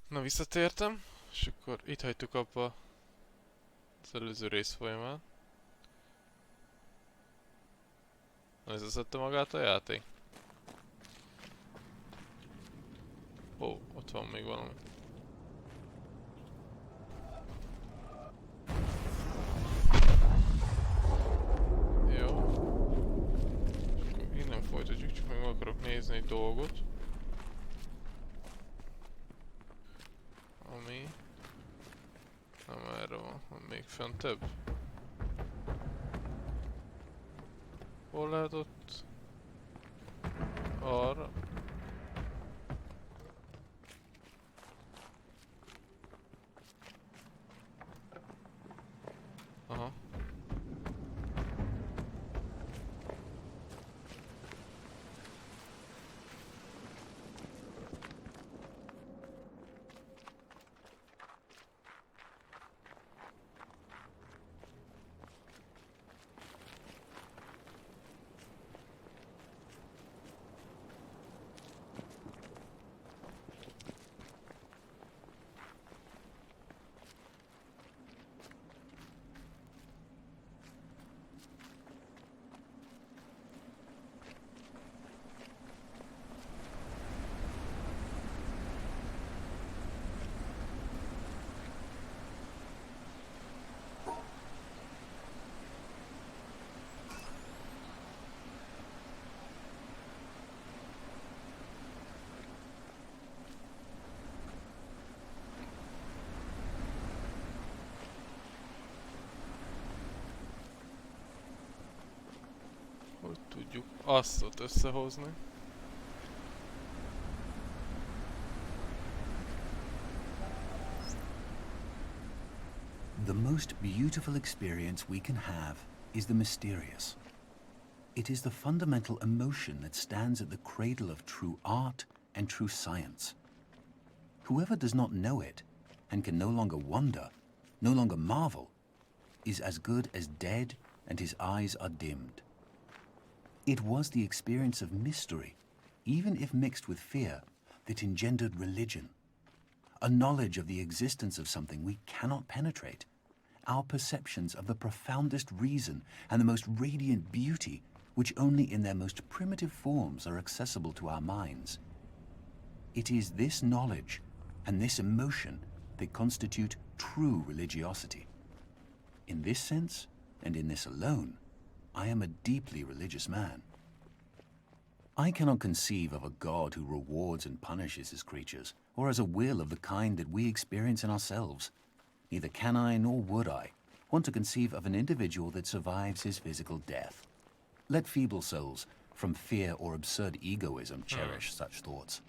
Na, visszatértem, és akkor itt hagytuk abba az előző rész folyamán. Összeszedte magát a játék? Ó, ott van még valami. Jó. Akkor innen folytatjuk, csak még meg akarok nézni egy dolgot. Ami... nem erre van még föntebb. Hol lehet ott? Arra. Aha. Hogy tudjuk azt ott összehozni? The most beautiful experience we can have is the mysterious. It is the fundamental emotion that stands at the cradle of true art and true science. Whoever does not know it and can no longer wonder, no longer marvel, is as good as dead and his eyes are dimmed. It was the experience of mystery, even if mixed with fear, that engendered religion. A knowledge of the existence of something we cannot penetrate, our perceptions of the profoundest reason and the most radiant beauty, which only in their most primitive forms are accessible to our minds. It is this knowledge and this emotion that constitute true religiosity. In this sense, and in this alone, I am a deeply religious man. I cannot conceive of a God who rewards and punishes his creatures, or has a will of the kind that we experience in ourselves. Neither can I, nor would I, want to conceive of an individual that survives his physical death. Let feeble souls, from fear or absurd egoism, cherish such thoughts.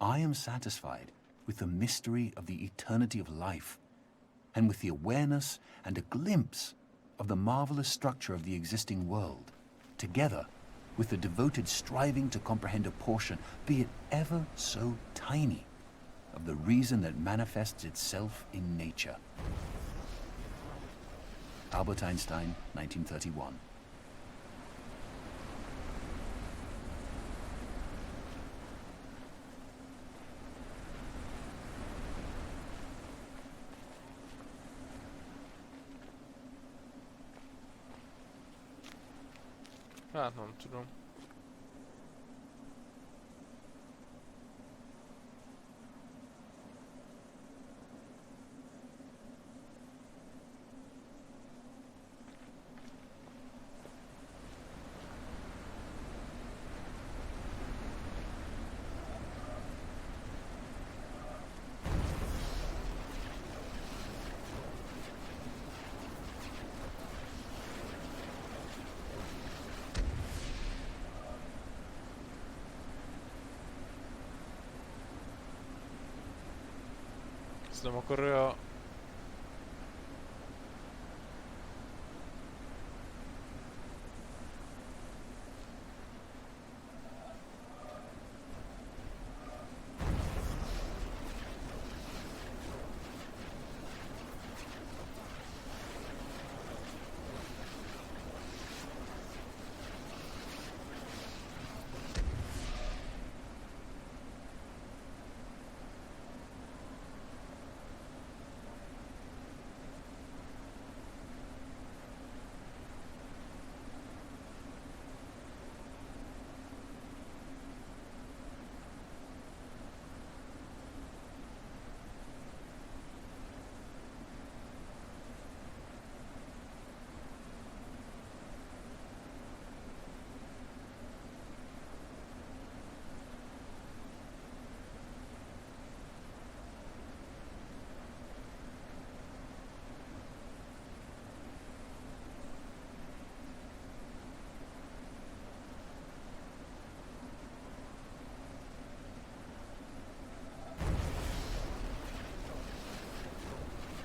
I am satisfied with the mystery of the eternity of life, and with the awareness and a glimpse of the marvelous structure of the existing world, together with the devoted striving to comprehend a portion, be it ever so tiny, of the reason that manifests itself in nature. Albert Einstein, 1931. Hát nem tudom. Ezt nem akarja...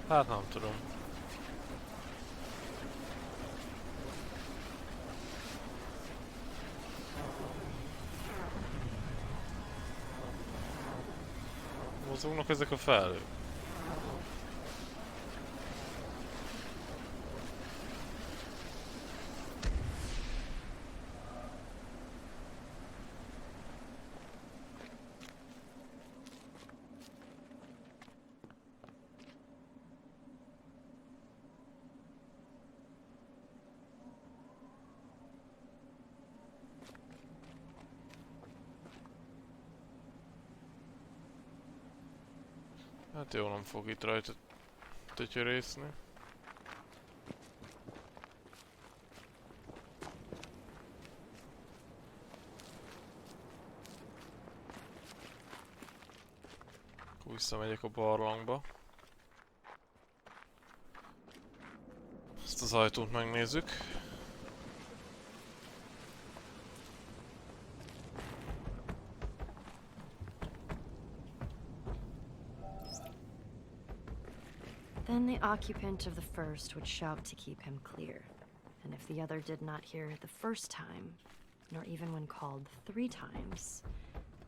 Hát nem tudom. Mozognak ezek a felhők. Hát jó, nem fog itt rajta tötyörészni. Akkor visszamegyek a barlangba. Ezt az ajtót megnézzük. Then the occupant of the first would shout to keep him clear. And if the other did not hear the first time, nor even when called 3 times,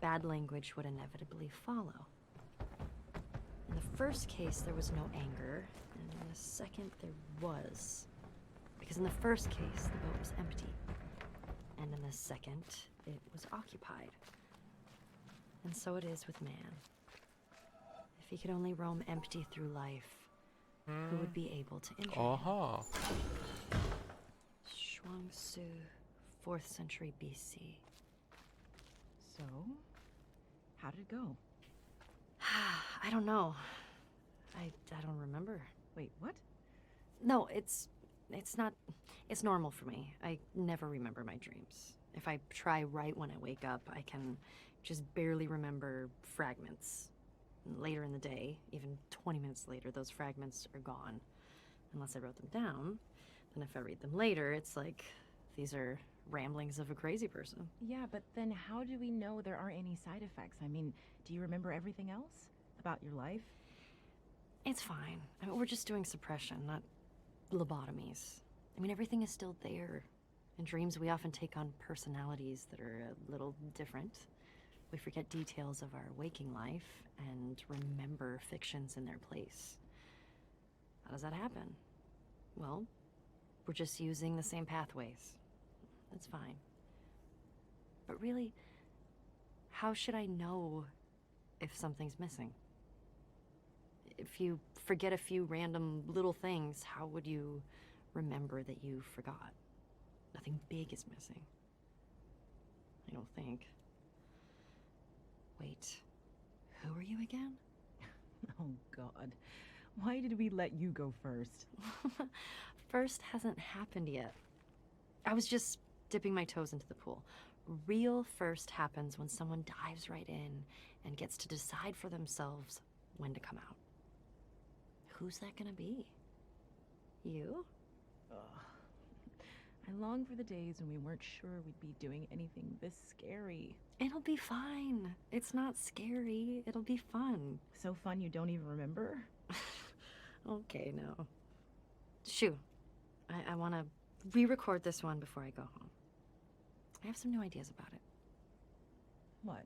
bad language would inevitably follow. In the first case, there was no anger, and in the second, there was. Because in the first case, the boat was empty, and in the second, it was occupied. And so it is with man. If he could only roam empty through life, who would be able to injure him? Aha. Shuangsu, 4th century BC. So, how did it go? I don't know. I don't remember. Wait, what? No, it's not. It's normal for me. I never remember my dreams. If I try right when I wake up, I can just barely remember fragments. Later in the day, even 20 minutes later, those fragments are gone. Unless I wrote them down. Then if I read them later, it's like these are ramblings of a crazy person. Yeah, but then how do we know there aren't any side effects? I mean, do you remember everything else about your life? It's fine. I mean, we're just doing suppression, not lobotomies. I mean, everything is still there. In dreams, we often take on personalities that are a little different. We forget details of our waking life and remember fictions in their place. How does that happen? Well, we're just using the same pathways. That's fine. But really, how should I know if something's missing? If you forget a few random little things, how would you remember that you forgot? Nothing big is missing. I don't think. Wait, who are you again? Oh, God. Why did we let you go first? First hasn't happened yet. I was just dipping my toes into the pool. Real first happens when someone dives right in and gets to decide for themselves when to come out. Who's that gonna be? You? Ugh. I long for the days when we weren't sure we'd be doing anything this scary. It'll be fine. It's not scary. It'll be fun. So fun you don't even remember? Okay, no. Shoo. I want to re-record this one before I go home. I have some new ideas about it. What?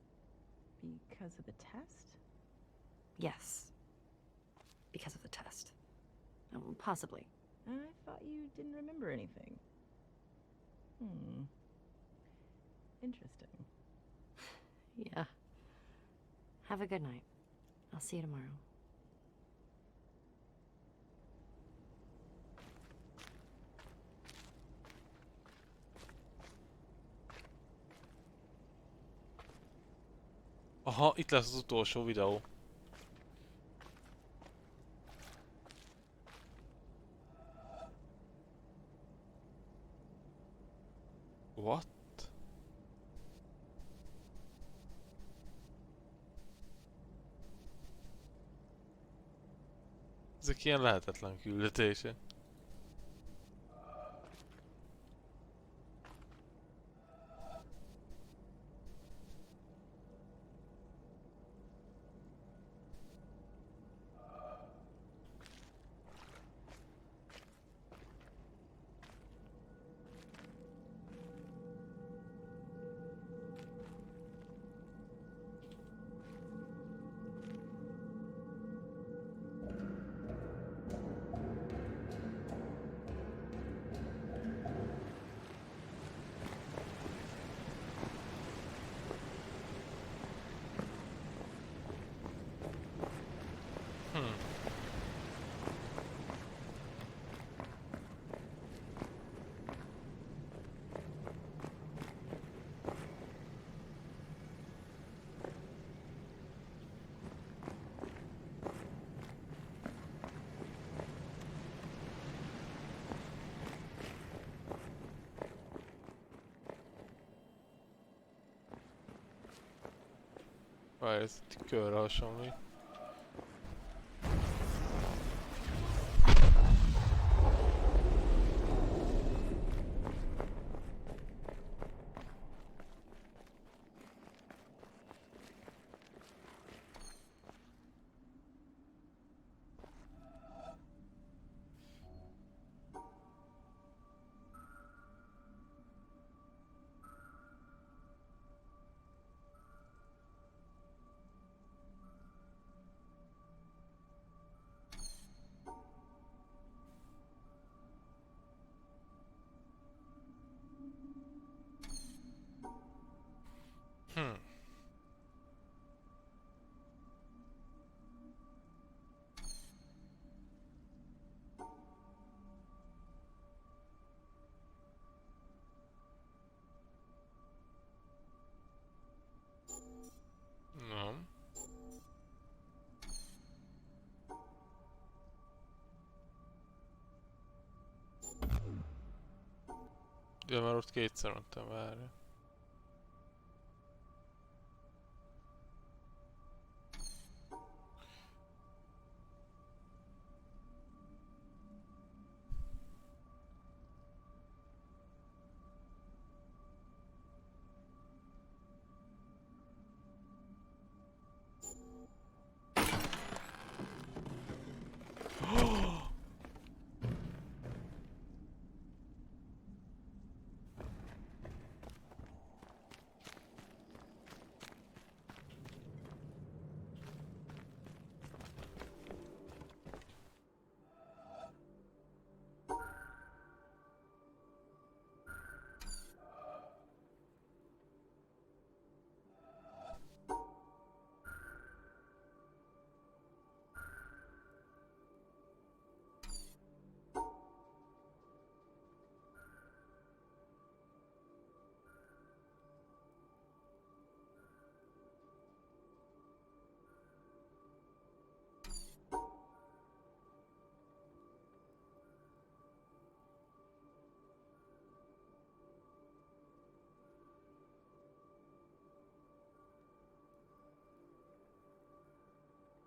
Because of the test? Yes. Because of the test. Possibly. I thought you didn't remember anything. Interesting. Yeah. Have a good night. I'll see you tomorrow. Aha, itt lesz az utolsó videó. What? Ezek ilyen lehetetlen küldetések. Várj, ez itt körre hasonlít. Hmm. Nem. De már ott kétszer mondtam, várja.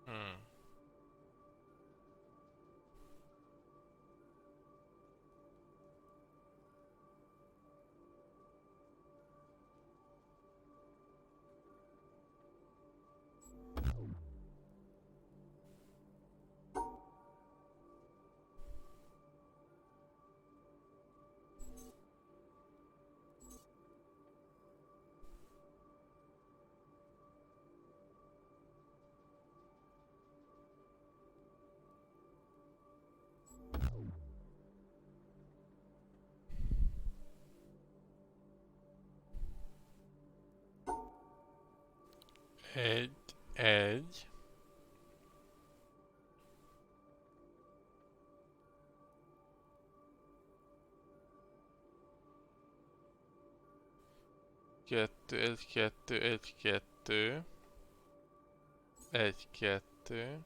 Hmm. Egy. Kettő, egy, kettő, egy, kettő. Egy, kettő.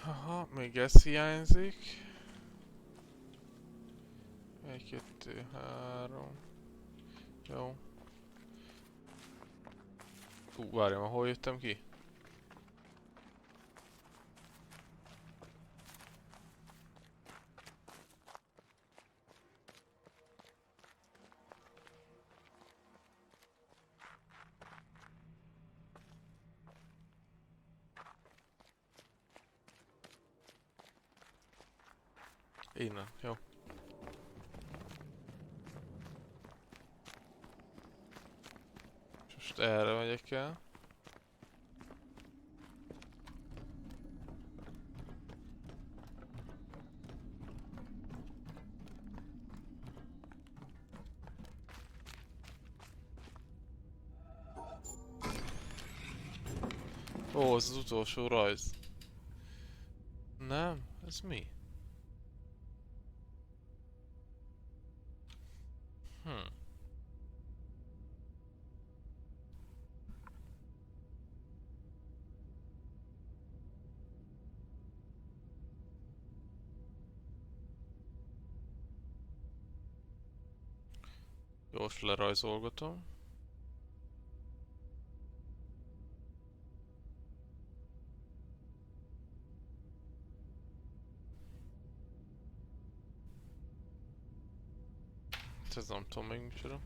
Aha, még ez hiányzik. Egy, kettő, három. Jó. Fú, várjam, hol jöttem ki? Innen, jó. Most erre megyek el. Ó, ez az utolsó rajz. Nem? Ez mi? Hm. Gyors lerajzolgatom. Ez nem tudom még micsoda.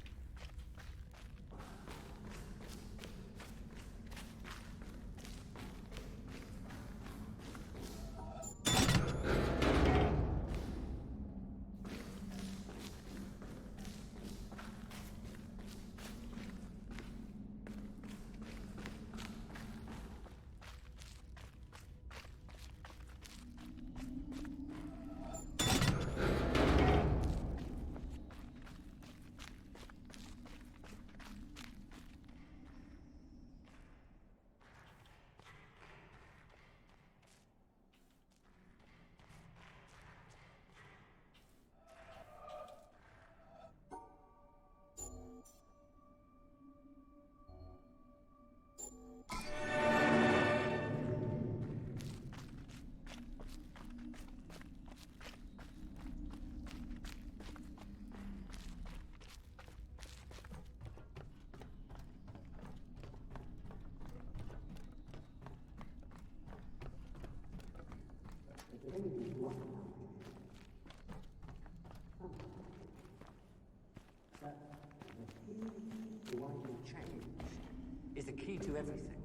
Is the key to everything.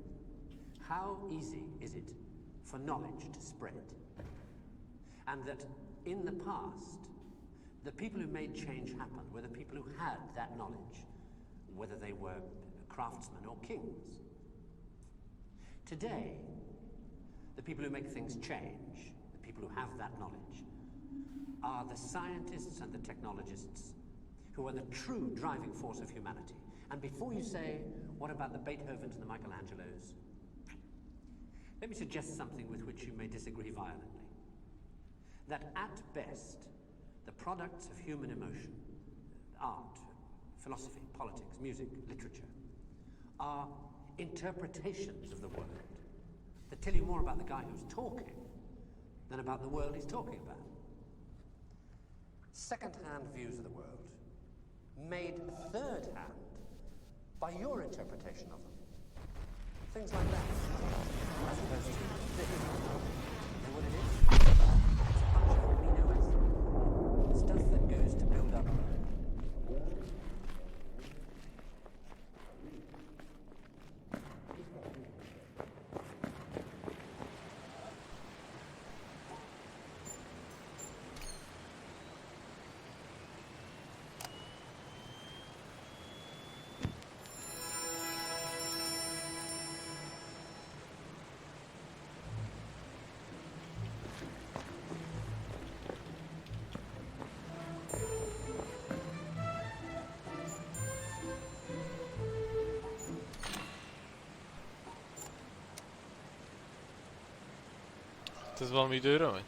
How easy is it for knowledge to spread? And that in the past, the people who made change happen were the people who had that knowledge, whether they were craftsmen or kings. Today, the people who make things change, the people who have that knowledge, are the scientists and the technologists who are the true driving force of humanity. And before you say, what about the Beethovens and the Michelangelos? Let me suggest something with which you may disagree violently. That at best, the products of human emotion, art, philosophy, politics, music, literature, are interpretations of the world that tell you more about the guy who's talking than about the world he's talking about. Second-hand views of the world, made third-hand by your interpretation of them. Things like that. As opposed to this. You know what it is? It's a bunch of amino acids. Stuff that goes to build up. Ez valami időre megy?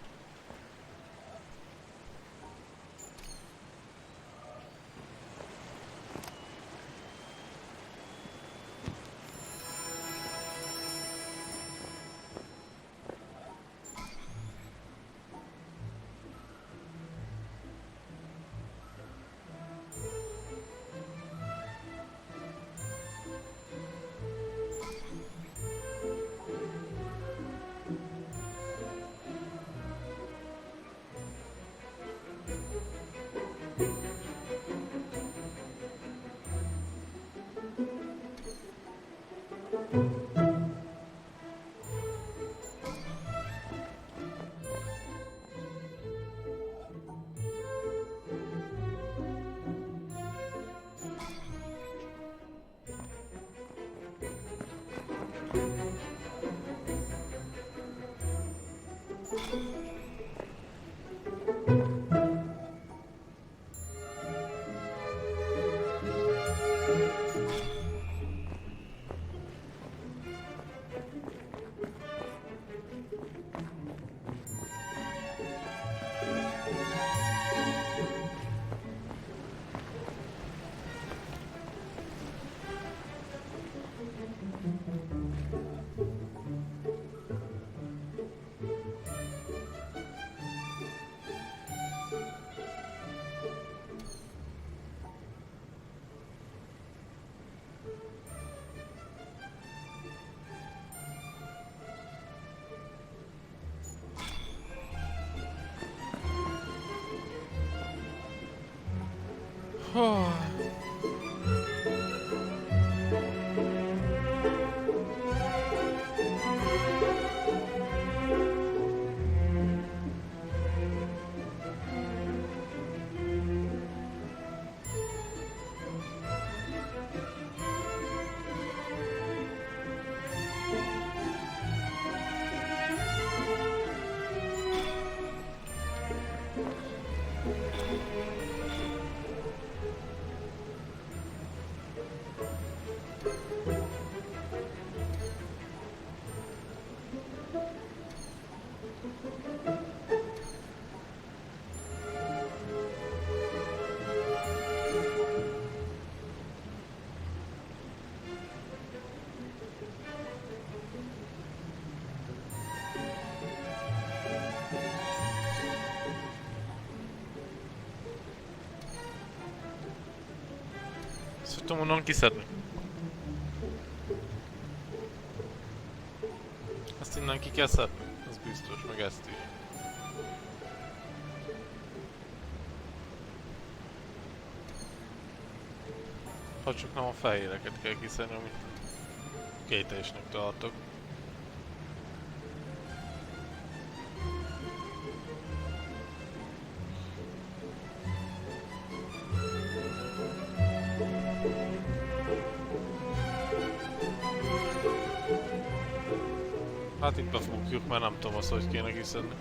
Szoktam onnan kiszedni. Ezt innen ki kell szedni, az biztos, meg ezt is. Ha csak nem a fehéreket kell kiszedni, amit kételjesnek tartok. Hát itt befúgjuk, mert nem tudom azt, hogy kéne kiszedni.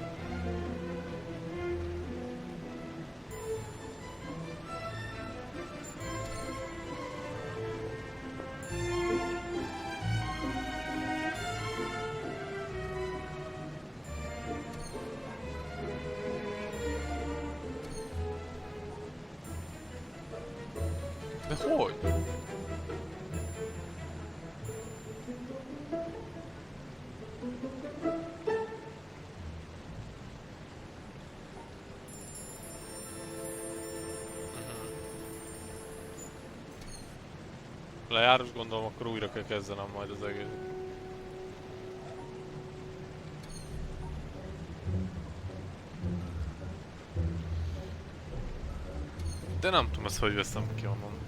De hogy? Lejáros gondolom, akkor újra kell kezdenem majd az egész. De nem tudom ezt, hogy veszem ki onnan.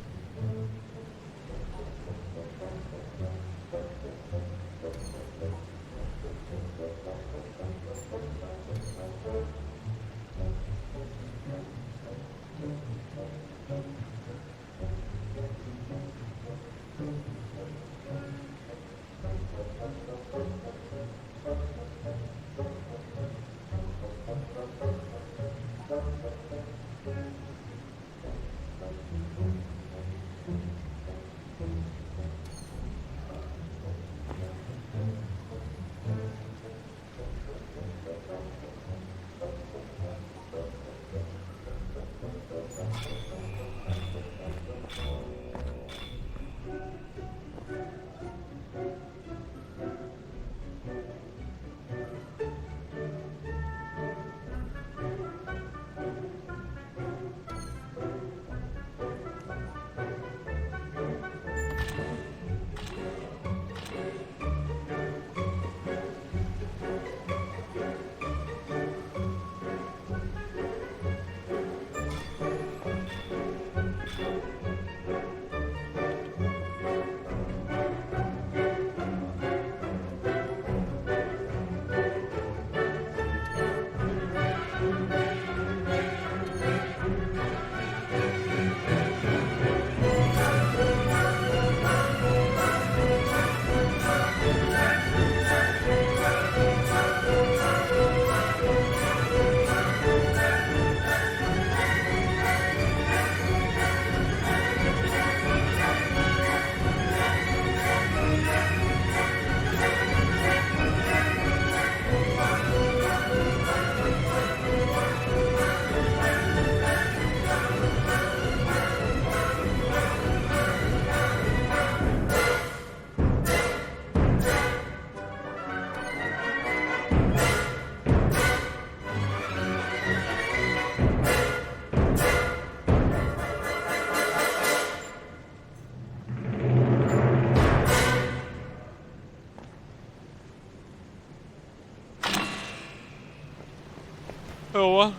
Jó van.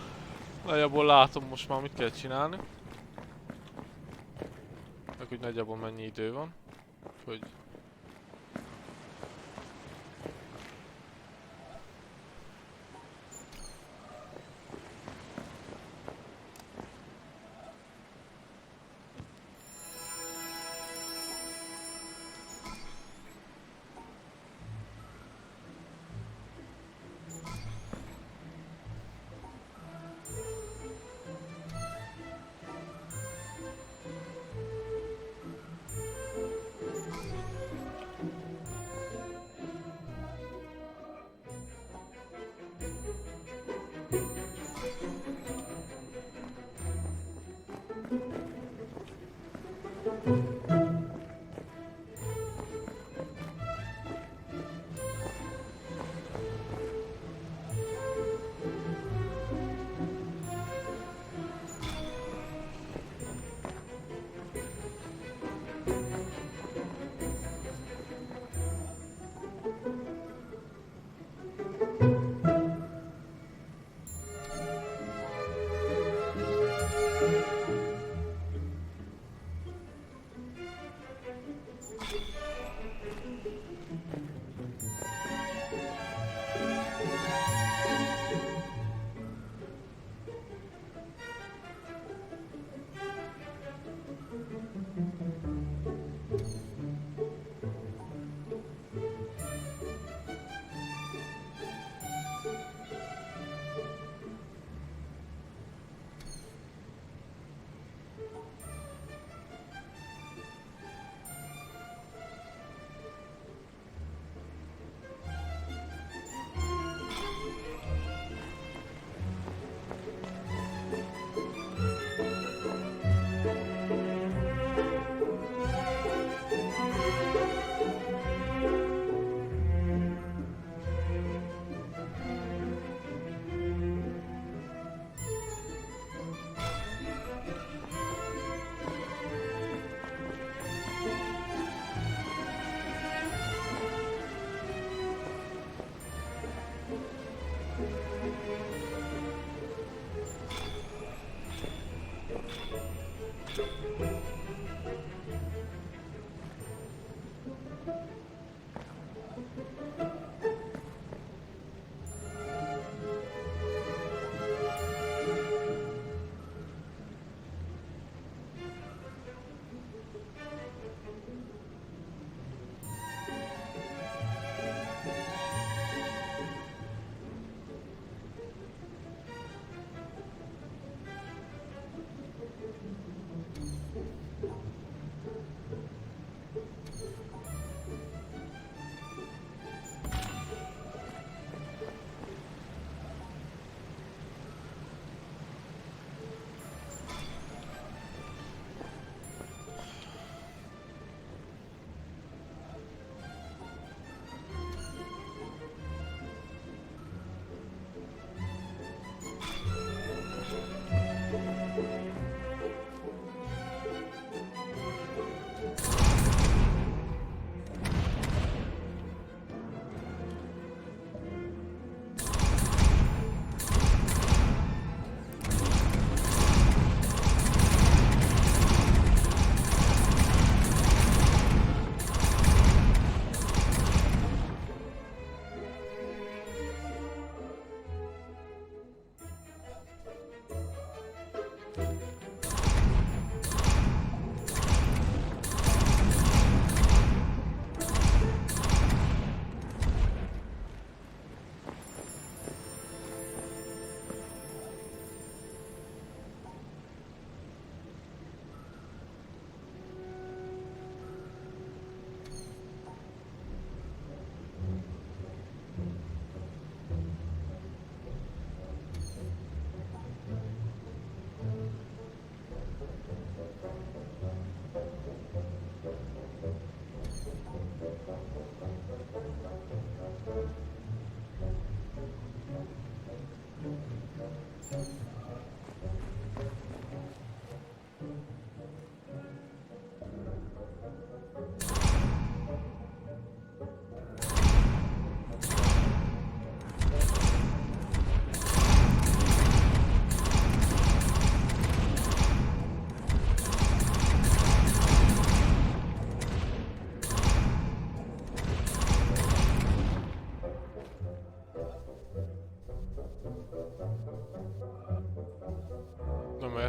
Nagyjából látom most már mit kell csinálni. hogy nagyjából mennyi idő van. Hogy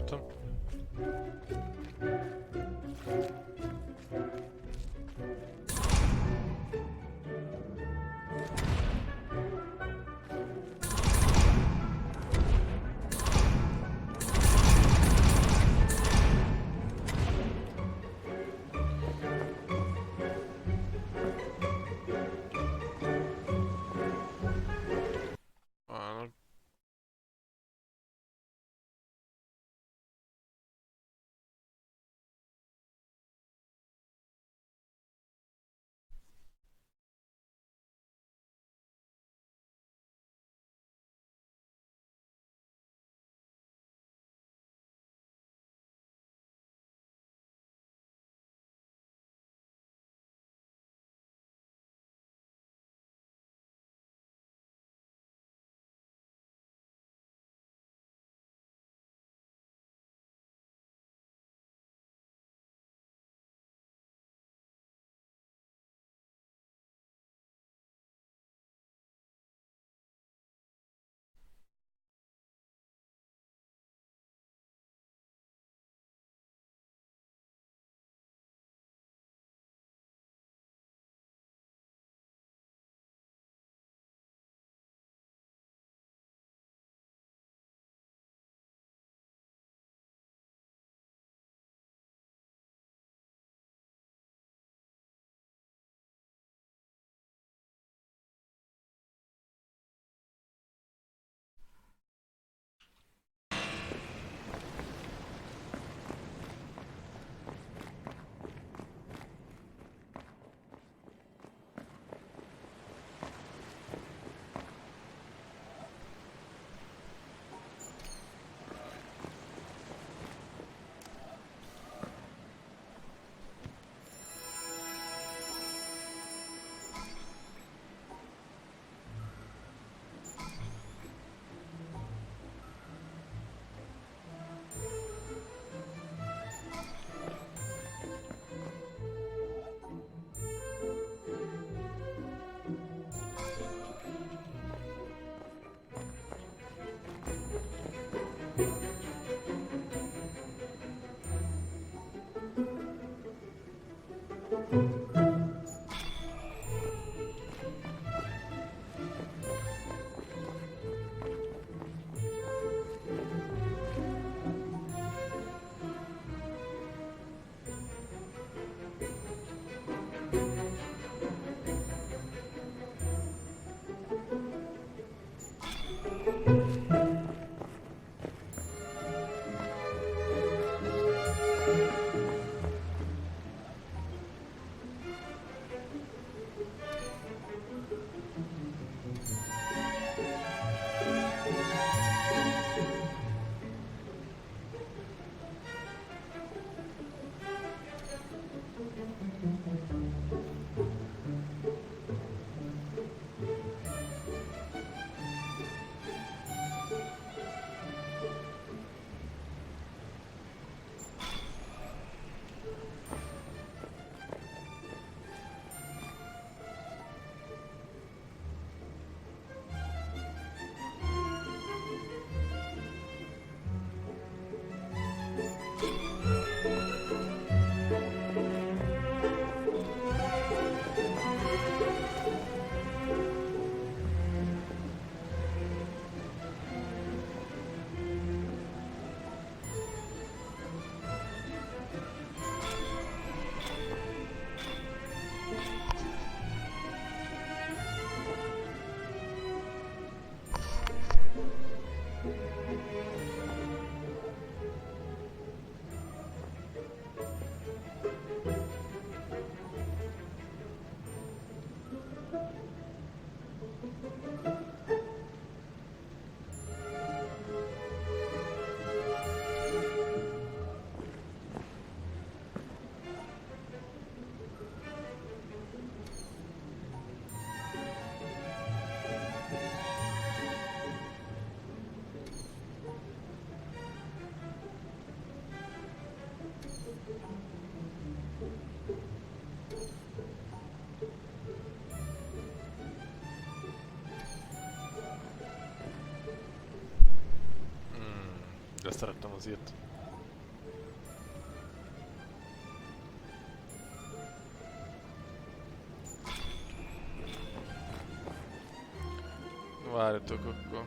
látom. Ah, De szerettem az ilyet. várjatok akkor.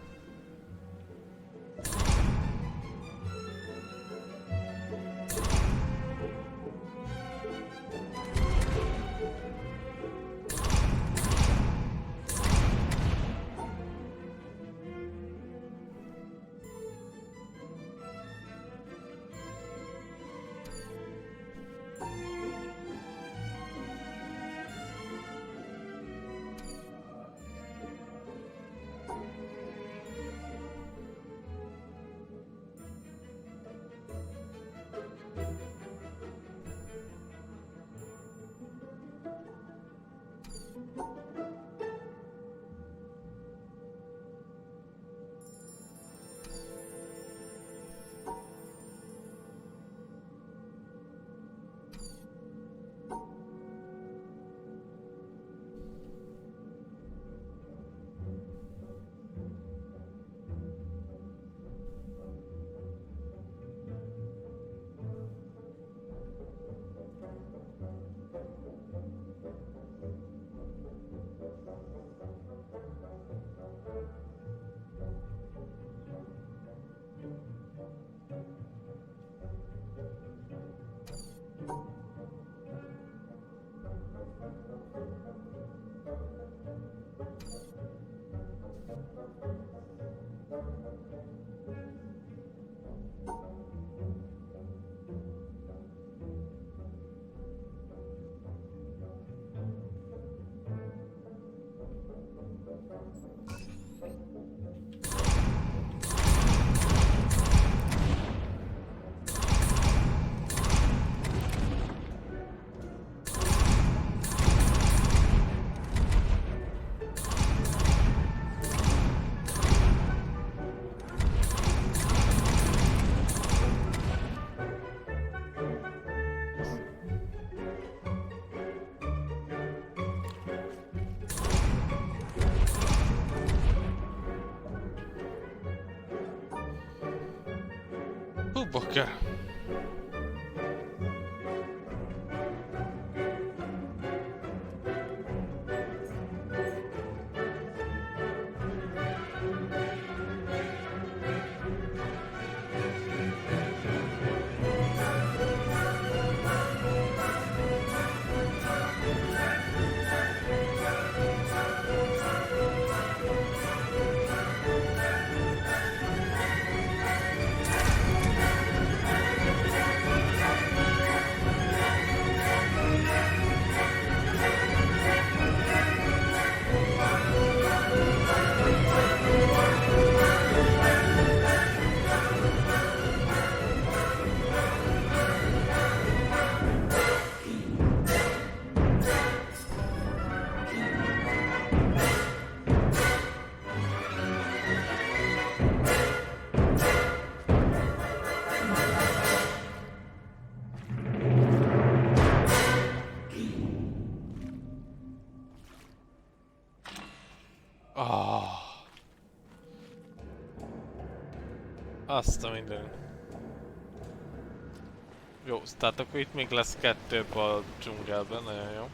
Bakker. Azt a minden. Jó, tehát akkor itt még lesz 2 a dzsungelben, nagyon jó.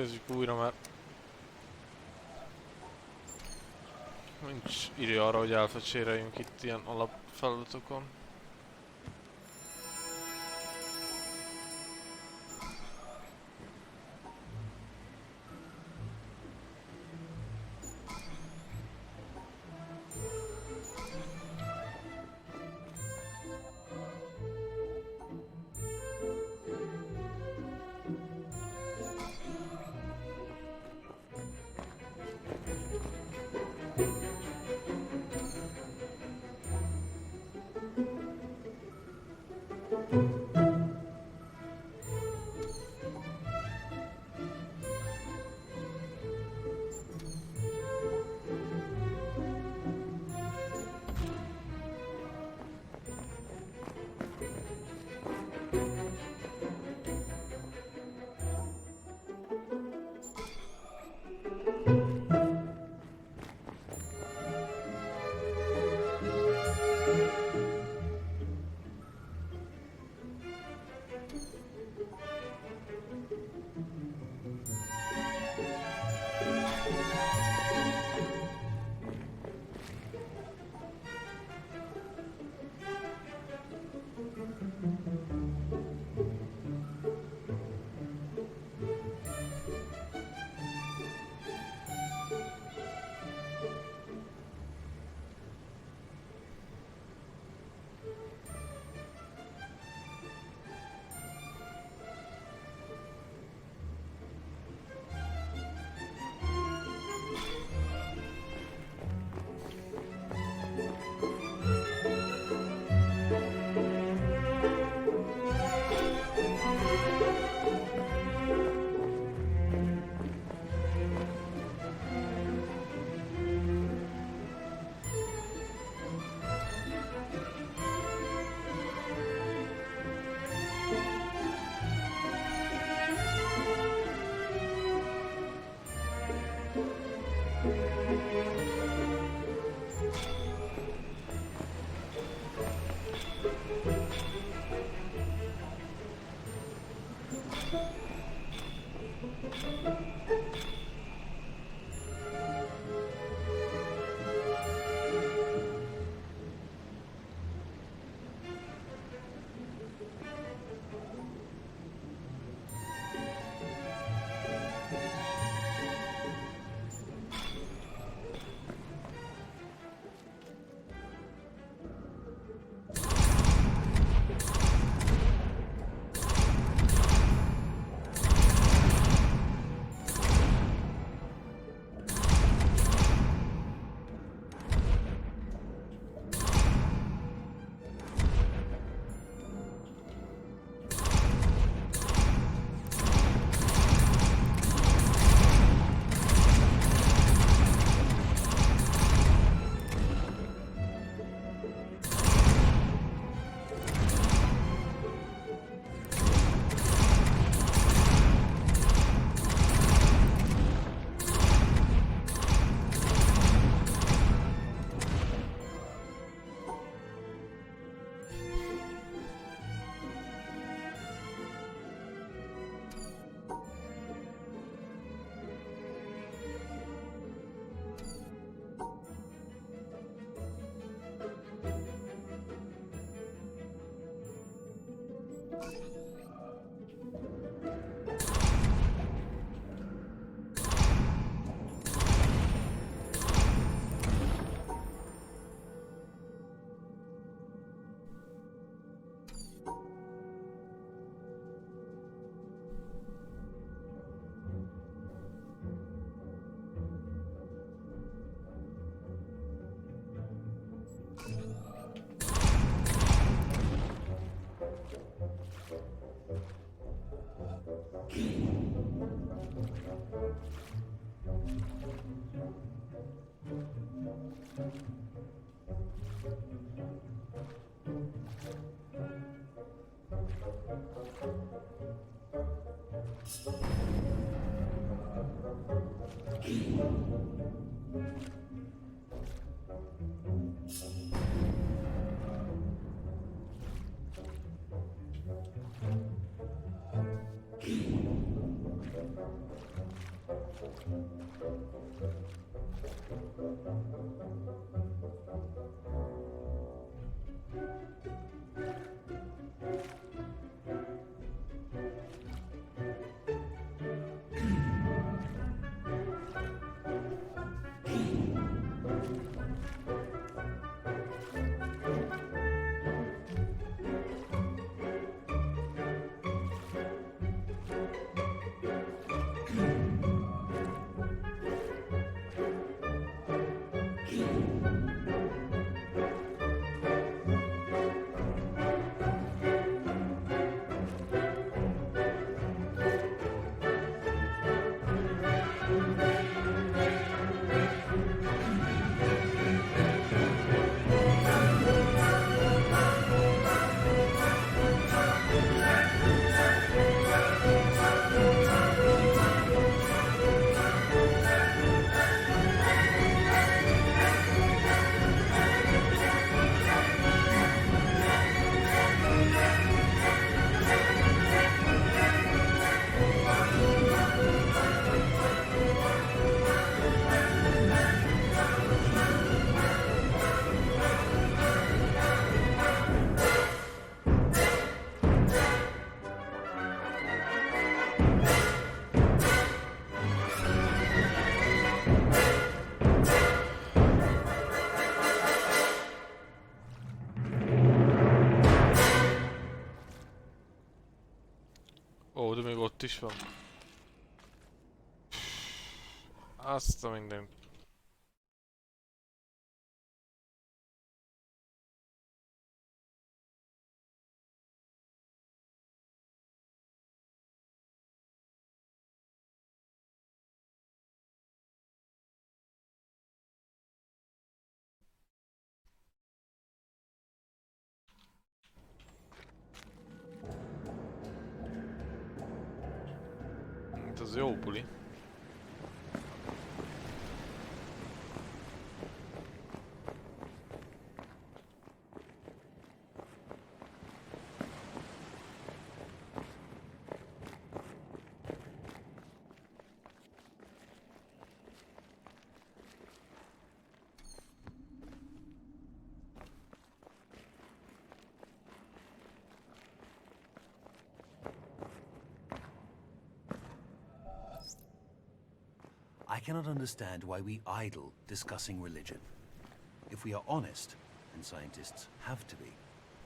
kezdjük újra, mert nincs idő arra, hogy elfecséreljünk itt ilyen alapfeladatokon. Ó, de még ott is van. Azt a minden. Az jó buli. I cannot understand why we idle discussing religion. If we are honest, and scientists have to be,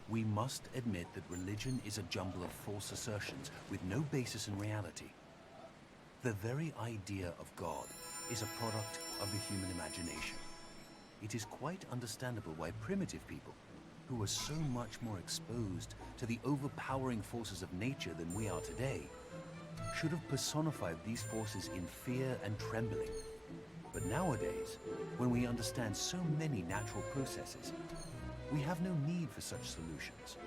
we must admit that religion is a jumble of false assertions with no basis in reality. The very idea of God is a product of the human imagination. It is quite understandable why primitive people, who were so much more exposed to the overpowering forces of nature than we are today, should have personified these forces in fear and trembling. But nowadays, when we understand so many natural processes, we have no need for such solutions.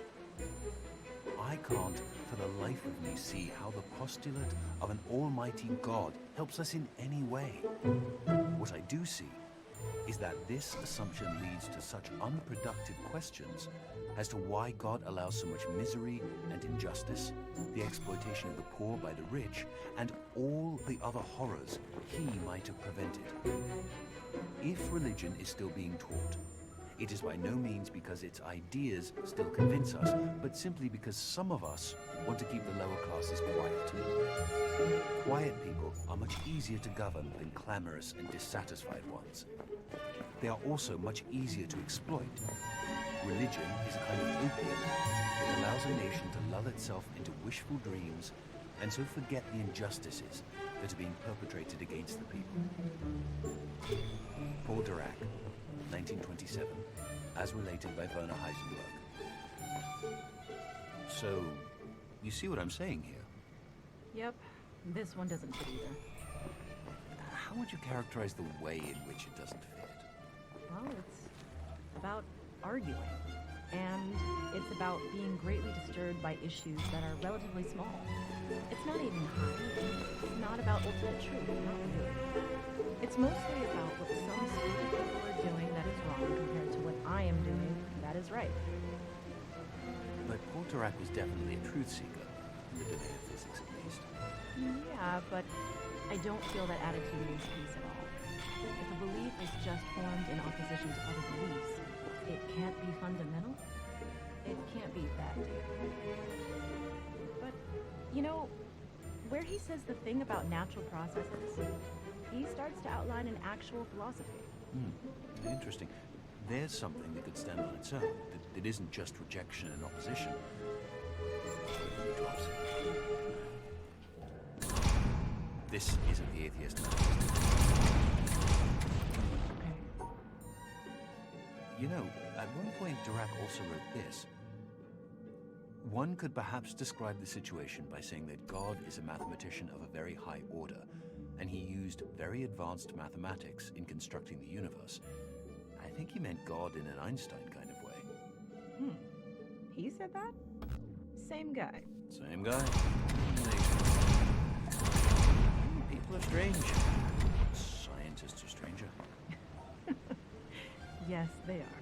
I can't, for the life of me, see how the postulate of an almighty God helps us in any way. What I do see is that this assumption leads to such unproductive questions as to why God allows so much misery and injustice, the exploitation of the poor by the rich, and all the other horrors he might have prevented. If religion is still being taught, it is by no means because its ideas still convince us, but simply because some of us want to keep the lower classes quiet. Quiet people are much easier to govern than clamorous and dissatisfied ones. They are also much easier to exploit. Religion is a kind of opium that allows a nation to lull itself into wishful dreams and so forget the injustices that are being perpetrated against the people. Paul Dirac, 1927, as related by Werner Heisenberg. So, you see what I'm saying here? Yep, this one doesn't fit either. How would you characterize the way in which it doesn't fit? Well, it's about arguing. And it's about being greatly disturbed by issues that are relatively small. It's not even high. It's not about ultimate truth, not really. It's mostly about what some stupid people are doing that is wrong compared to what I am doing that is right. But Paul Dirac was definitely a truth seeker, in the domain of physics at least. Yeah, but I don't feel that attitude means peace at all. If a belief is just formed in opposition to other beliefs, it can't be fundamental. It can't be fact. But, you know, where he says the thing about natural processes, he starts to outline an actual philosophy. Interesting. There's something that could stand on its own, that isn't just rejection and opposition. Drops. This isn't the atheist manifesto. You know, at one point Dirac also wrote this. One could perhaps describe the situation by saying that God is a mathematician of a very high order, and he used very advanced mathematics in constructing the universe. I think he meant God in an Einstein kind of way. He said that? Same guy. Same guy. People are strange. Scientists are stranger. Yes, they are.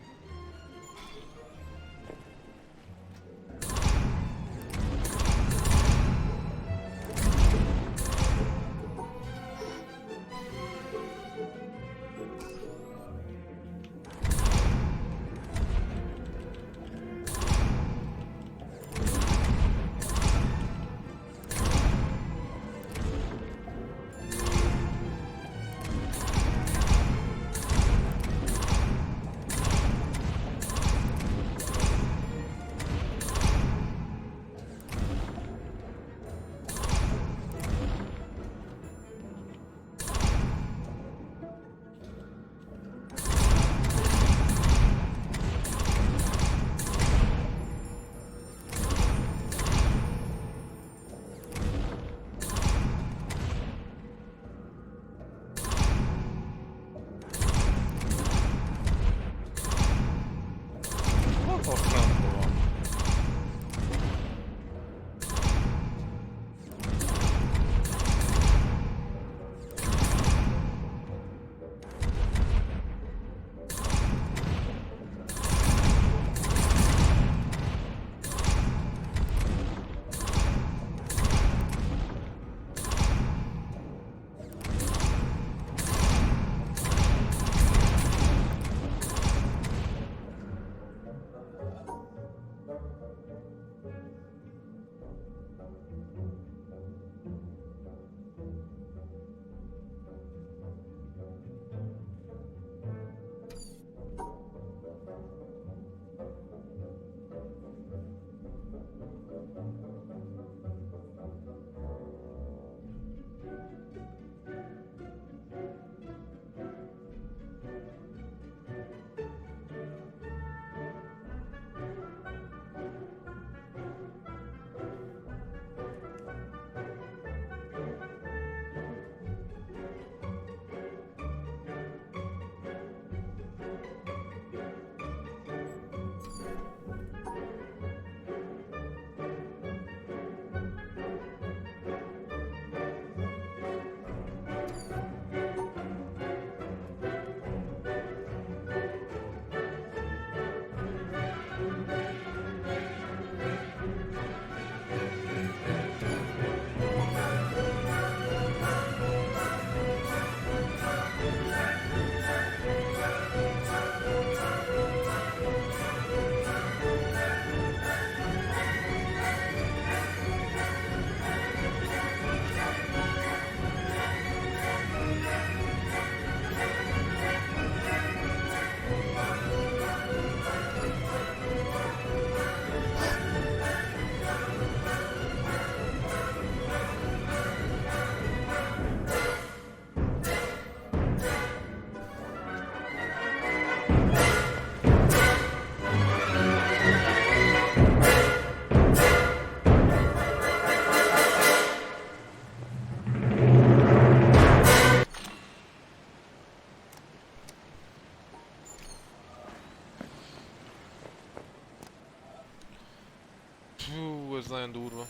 Ez nagyon durva.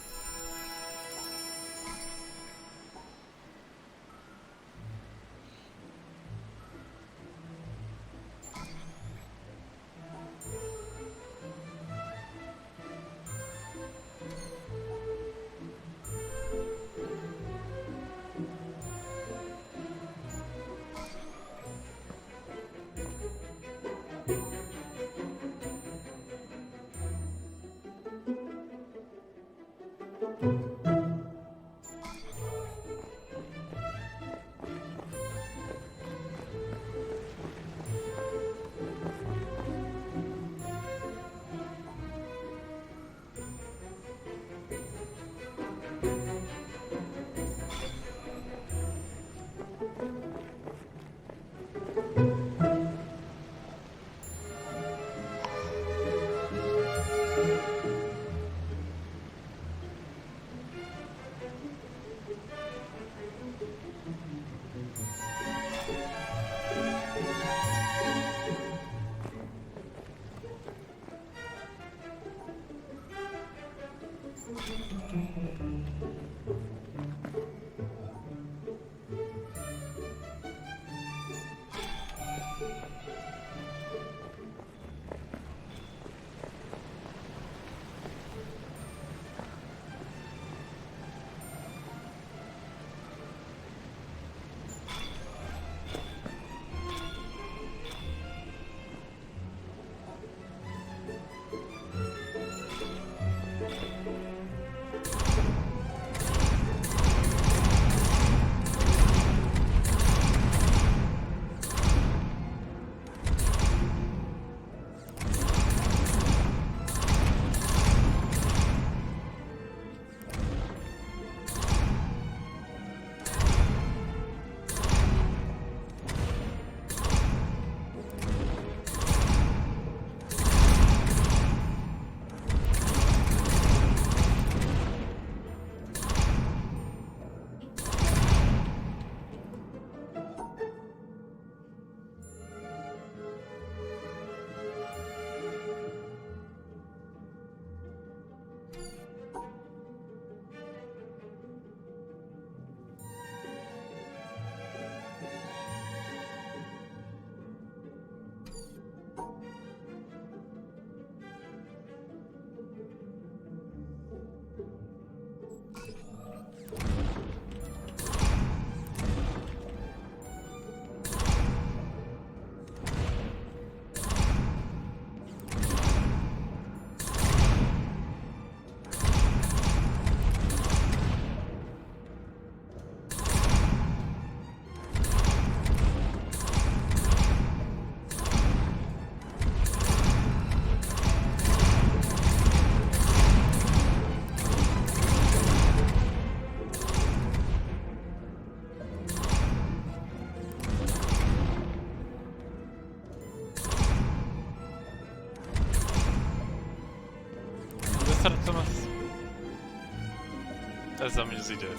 szeretem ezt. Ezzel megy az idő.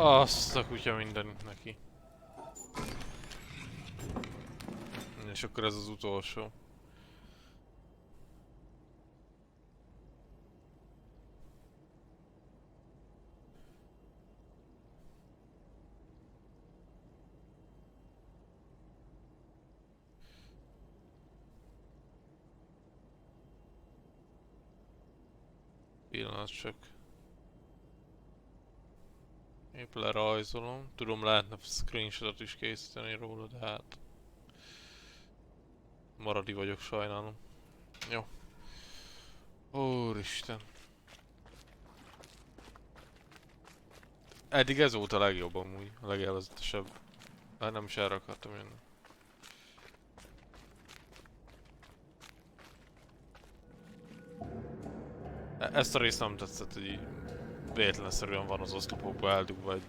Azt a kutya mindenit neki. És akkor ez az utolsó. Pillanat csak. Épp lerajzolom. Tudom, lehetne screenshotot is készíteni róla, de hát... maradi vagyok, sajnálom. Jó. Úristen. Eddig ez volt a legjobb amúgy, a legélvezetesebb. Hát nem is erre akartam jönni. Ezt a részt nem tetszett, hogy így véletlenszerűen van az oszlopokba eldugva egy...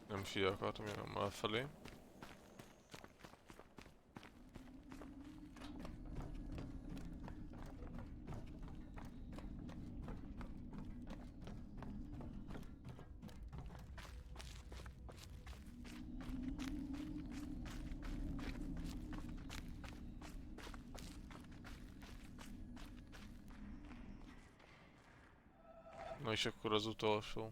Nem fia akartam jönni már felé. Na és akkor az utolsó.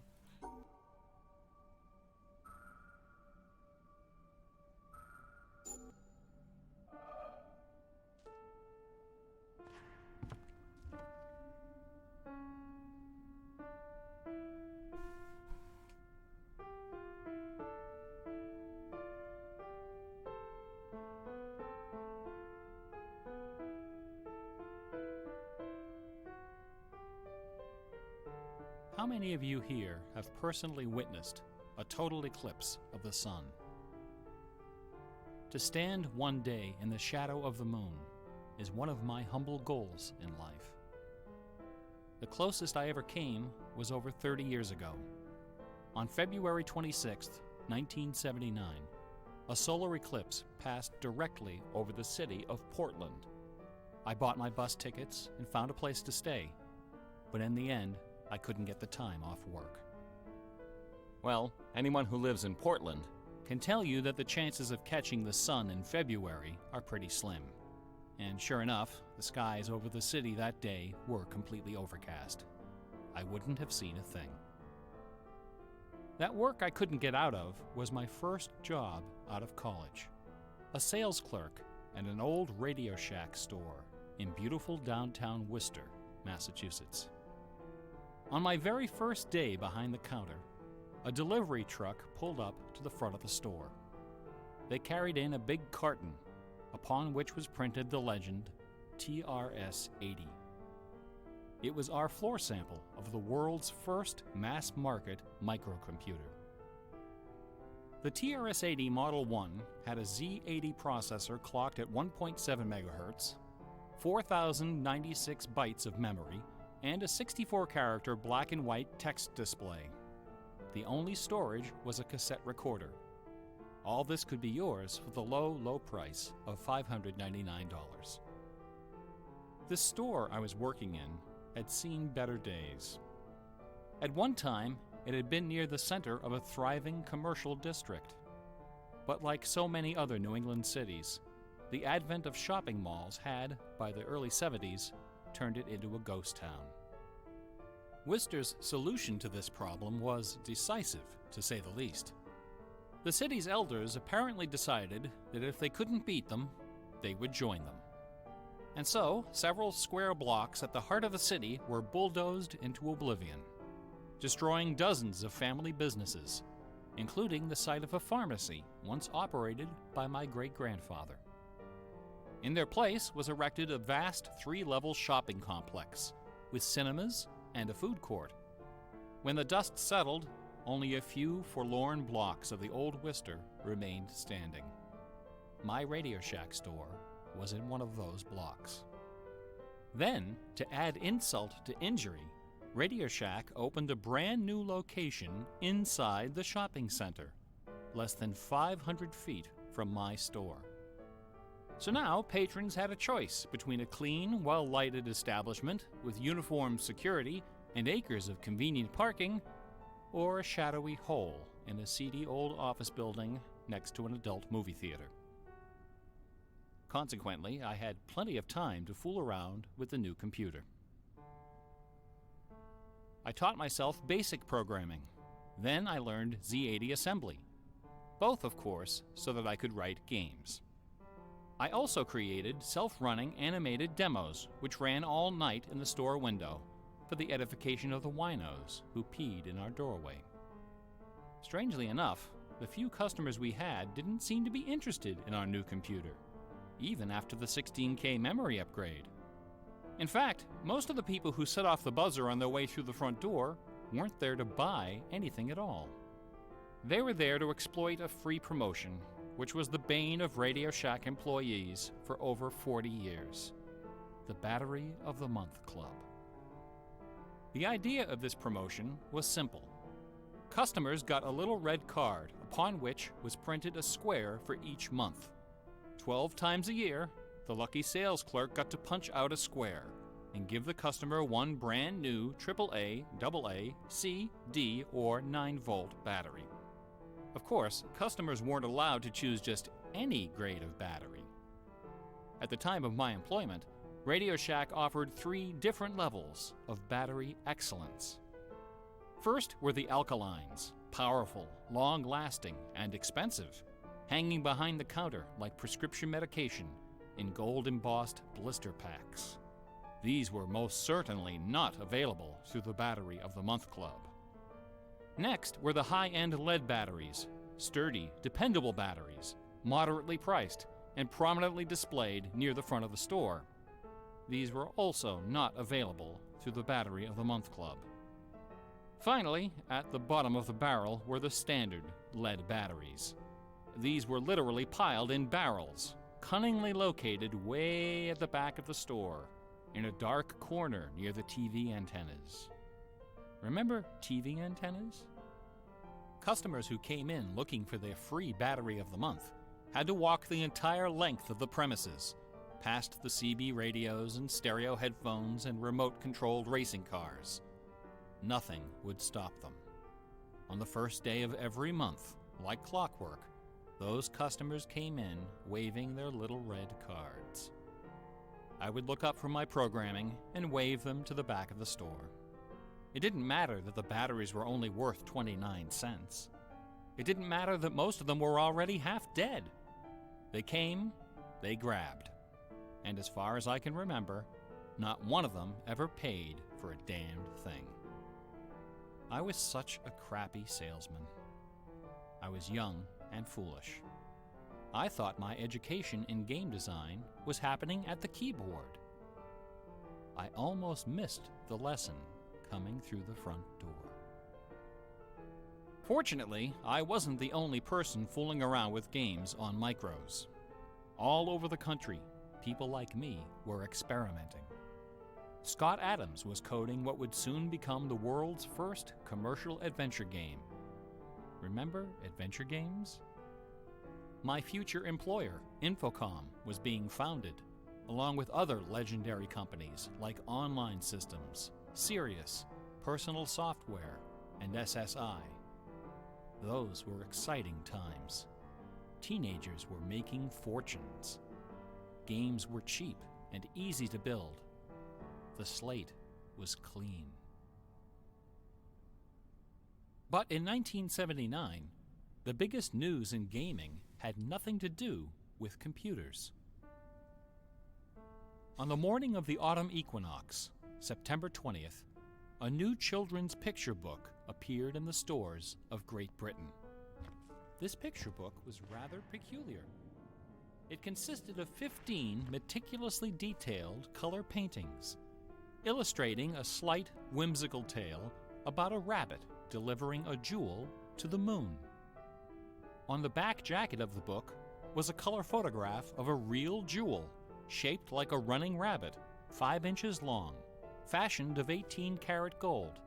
How many of you here have personally witnessed a total eclipse of the sun? To stand one day in the shadow of the moon is one of my humble goals in life. The closest I ever came was over 30 years ago. On February 26th, 1979, a solar eclipse passed directly over the city of Portland. I bought my bus tickets and found a place to stay, but in the end, I couldn't get the time off work. Well, anyone who lives in Portland can tell you that the chances of catching the sun in February are pretty slim. And sure enough, the skies over the city that day were completely overcast. I wouldn't have seen a thing. That work I couldn't get out of was my first job out of college. A sales clerk at an old Radio Shack store in beautiful downtown Worcester, Massachusetts. On my very first day behind the counter, a delivery truck pulled up to the front of the store. They carried in a big carton, upon which was printed the legend TRS-80. It was our floor sample of the world's first mass-market microcomputer. The TRS-80 Model 1 had a Z80 processor clocked at 1.7 MHz, 4,096 bytes of memory, and a 64-character black and white text display. The only storage was a cassette recorder. All this could be yours for the low, low price of $599. The store I was working in had seen better days. At one time, it had been near the center of a thriving commercial district. But like so many other New England cities, the advent of shopping malls had, by the early 70s, turned it into a ghost town. Worcester's solution to this problem was decisive, to say the least. The city's elders apparently decided that if they couldn't beat them, they would join them. And so, several square blocks at the heart of the city were bulldozed into oblivion, destroying dozens of family businesses, including the site of a pharmacy once operated by my great-grandfather. In their place was erected a vast 3-level shopping complex with cinemas and a food court. When the dust settled, only a few forlorn blocks of the old Worcester remained standing. My Radio Shack store was in one of those blocks. Then, to add insult to injury, Radio Shack opened a brand new location inside the shopping center, less than 500 feet from my store. So now patrons had a choice between a clean, well-lighted establishment with uniformed security and acres of convenient parking, or a shadowy hole in a seedy old office building next to an adult movie theater. Consequently, I had plenty of time to fool around with the new computer. I taught myself basic programming. Then I learned Z80 assembly. Both, of course, so that I could write games. I also created self-running animated demos, which ran all night in the store window for the edification of the winos who peed in our doorway. Strangely enough, the few customers we had didn't seem to be interested in our new computer, even after the 16K memory upgrade. In fact, most of the people who set off the buzzer on their way through the front door weren't there to buy anything at all. They were there to exploit a free promotion, which was the bane of Radio Shack employees for over 40 years. The Battery of the Month Club. The idea of this promotion was simple. Customers got a little red card upon which was printed a square for each month. 12 times a year, the lucky sales clerk got to punch out a square and give the customer one brand new AAA, AA, C, D, or 9-volt battery. Of course, customers weren't allowed to choose just any grade of battery. At the time of my employment, Radio Shack offered 3 different levels of battery excellence. First were the alkalines, powerful, long-lasting, and expensive, hanging behind the counter like prescription medication in gold-embossed blister packs. These were most certainly not available through the Battery of the Month Club. Next were the high-end lead batteries, sturdy, dependable batteries, moderately priced, and prominently displayed near the front of the store. These were also not available through the Battery of the Month Club. Finally, at the bottom of the barrel were the standard lead batteries. These were literally piled in barrels, cunningly located way at the back of the store, in a dark corner near the TV antennas. Remember TV antennas? Customers who came in looking for their free Battery of the Month had to walk the entire length of the premises, past the CB radios and stereo headphones and remote-controlled racing cars. Nothing would stop them. On the first day of every month, like clockwork, those customers came in waving their little red cards. I would look up from my programming and wave them to the back of the store. It didn't matter that the batteries were only worth 29 cents. It didn't matter that most of them were already half dead. They came, they grabbed. And as far as I can remember, not one of them ever paid for a damned thing. I was such a crappy salesman. I was young and foolish. I thought my education in game design was happening at the keyboard. I almost missed the lesson coming through the front door. Fortunately, I wasn't the only person fooling around with games on micros. All over the country, people like me were experimenting. Scott Adams was coding what would soon become the world's first commercial adventure game. Remember adventure games? My future employer, Infocom, was being founded, along with other legendary companies like Online Systems, Sirius, Personal Software, and SSI. Those were exciting times. Teenagers were making fortunes. Games were cheap and easy to build. The slate was clean. But in 1979, the biggest news in gaming had nothing to do with computers. On the morning of the autumn equinox, September 20th, a new children's picture book appeared in the stores of Great Britain. This picture book was rather peculiar. It consisted of 15 meticulously detailed color paintings, illustrating a slight, whimsical tale about a rabbit delivering a jewel to the moon. On the back jacket of the book was a color photograph of a real jewel, shaped like a running rabbit, 5 inches long, fashioned of 18-karat gold,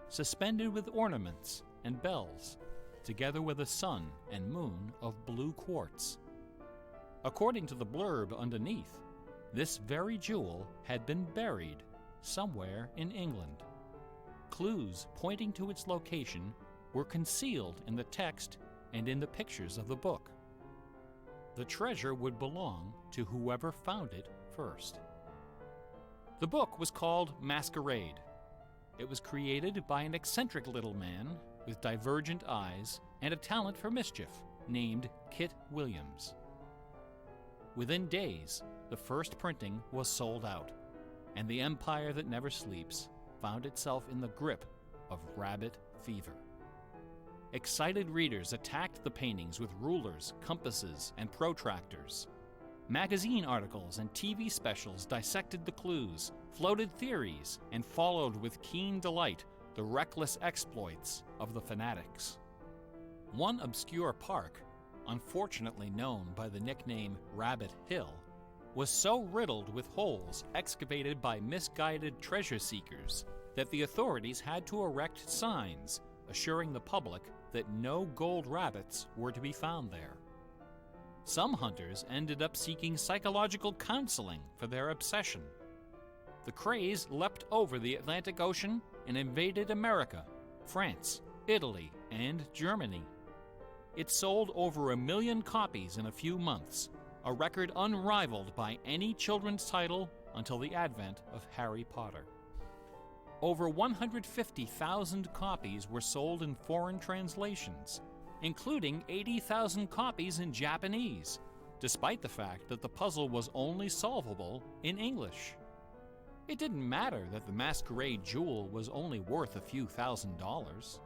suspended with ornaments and bells, together with a sun and moon of blue quartz. According to the blurb underneath, this very jewel had been buried somewhere in England. Clues pointing to its location were concealed in the text and in the pictures of the book. The treasure would belong to whoever found it first. The book was called Masquerade. It was created by an eccentric little man with divergent eyes and a talent for mischief named Kit Williams. Within days, the first printing was sold out, and the empire that never sleeps found itself in the grip of rabbit fever. Excited readers attacked the paintings with rulers, compasses, and protractors. Magazine articles and TV specials dissected the clues, floated theories, and followed with keen delight the reckless exploits of the fanatics. One obscure park, unfortunately known by the nickname Rabbit Hill, was so riddled with holes excavated by misguided treasure seekers that the authorities had to erect signs assuring the public that no gold rabbits were to be found there. Some hunters ended up seeking psychological counseling for their obsession. The craze leapt over the Atlantic Ocean and invaded America, France, Italy, and Germany. It sold over 1 million copies in a few months, a record unrivaled by any children's title until the advent of Harry Potter. Over 150,000 copies were sold in foreign translations, including 80,000 copies in Japanese, despite the fact that the puzzle was only solvable in English. It didn't matter that the Masquerade jewel was only worth a few $1,000s.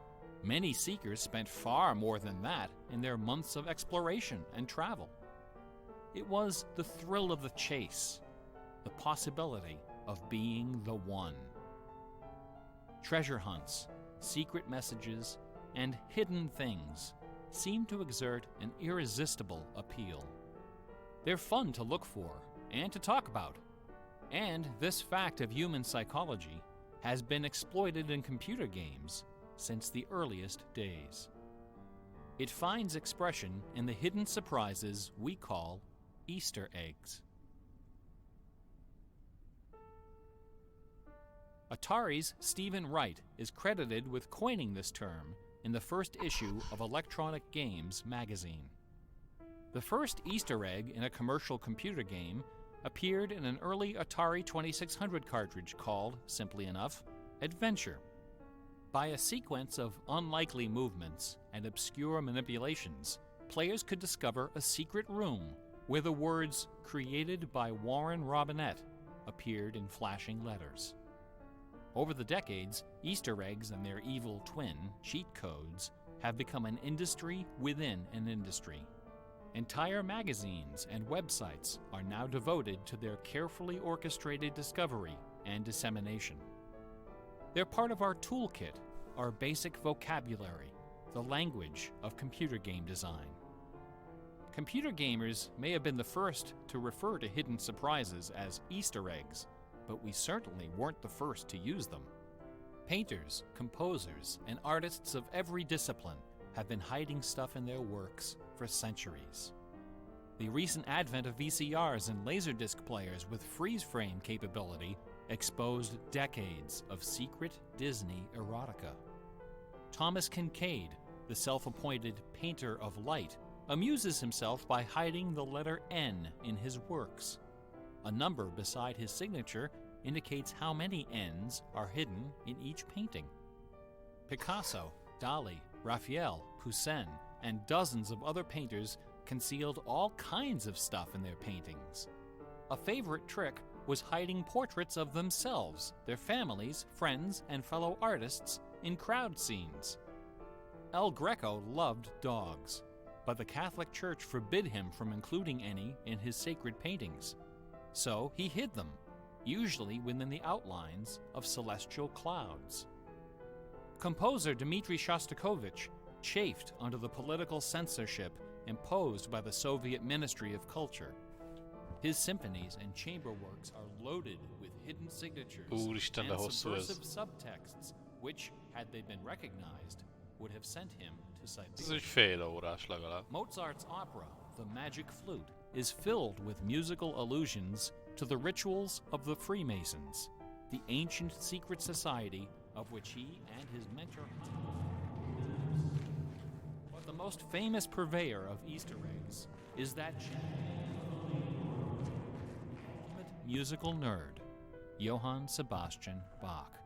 Many seekers spent far more than that in their months of exploration and travel. It was the thrill of the chase, the possibility of being the one. Treasure hunts, secret messages, and hidden things seem to exert an irresistible appeal. They're fun to look for and to talk about, and this fact of human psychology has been exploited in computer games since the earliest days. It finds expression in the hidden surprises we call Easter eggs. Atari's Stephen Wright is credited with coining this term in the first issue of Electronic Games magazine. The first Easter egg in a commercial computer game appeared in an early Atari 2600 cartridge called, simply enough, Adventure. By a sequence of unlikely movements and obscure manipulations, players could discover a secret room where the words "created by Warren Robinette" appeared in flashing letters. Over the decades, Easter eggs and their evil twin, cheat codes, have become an industry within an industry. Entire magazines and websites are now devoted to their carefully orchestrated discovery and dissemination. They're part of our toolkit, our basic vocabulary, the language of computer game design. Computer gamers may have been the first to refer to hidden surprises as Easter eggs, but we certainly weren't the first to use them. Painters, composers, and artists of every discipline have been hiding stuff in their works for centuries. The recent advent of VCRs and Laserdisc players with freeze-frame capability exposed decades of secret Disney erotica. Thomas Kincaid, the self-appointed painter of light, amuses himself by hiding the letter N in his works. A number beside his signature indicates how many N's are hidden in each painting. Picasso, Dali, Raphael, Poussin, and dozens of other painters concealed all kinds of stuff in their paintings. A favorite trick was hiding portraits of themselves, their families, friends, and fellow artists in crowd scenes. El Greco loved dogs, but the Catholic Church forbid him from including any in his sacred paintings. So he hid them, usually within the outlines of celestial clouds. Composer Dmitri Shostakovich chafed under the political censorship imposed by the Soviet Ministry of Culture. His symphonies and chamber works are loaded with hidden signatures Úristen, de and hosszú ez. subversive subtexts, which, had they been recognized, would have sent him to Ez Siberia. egy fél órás legalább. Mozart's opera, The Magic Flute, is filled with musical allusions to the rituals of the Freemasons, the ancient secret society of which he and his mentor. But the most famous purveyor of Easter eggs is that ultimate musical nerd, Johann Sebastian Bach.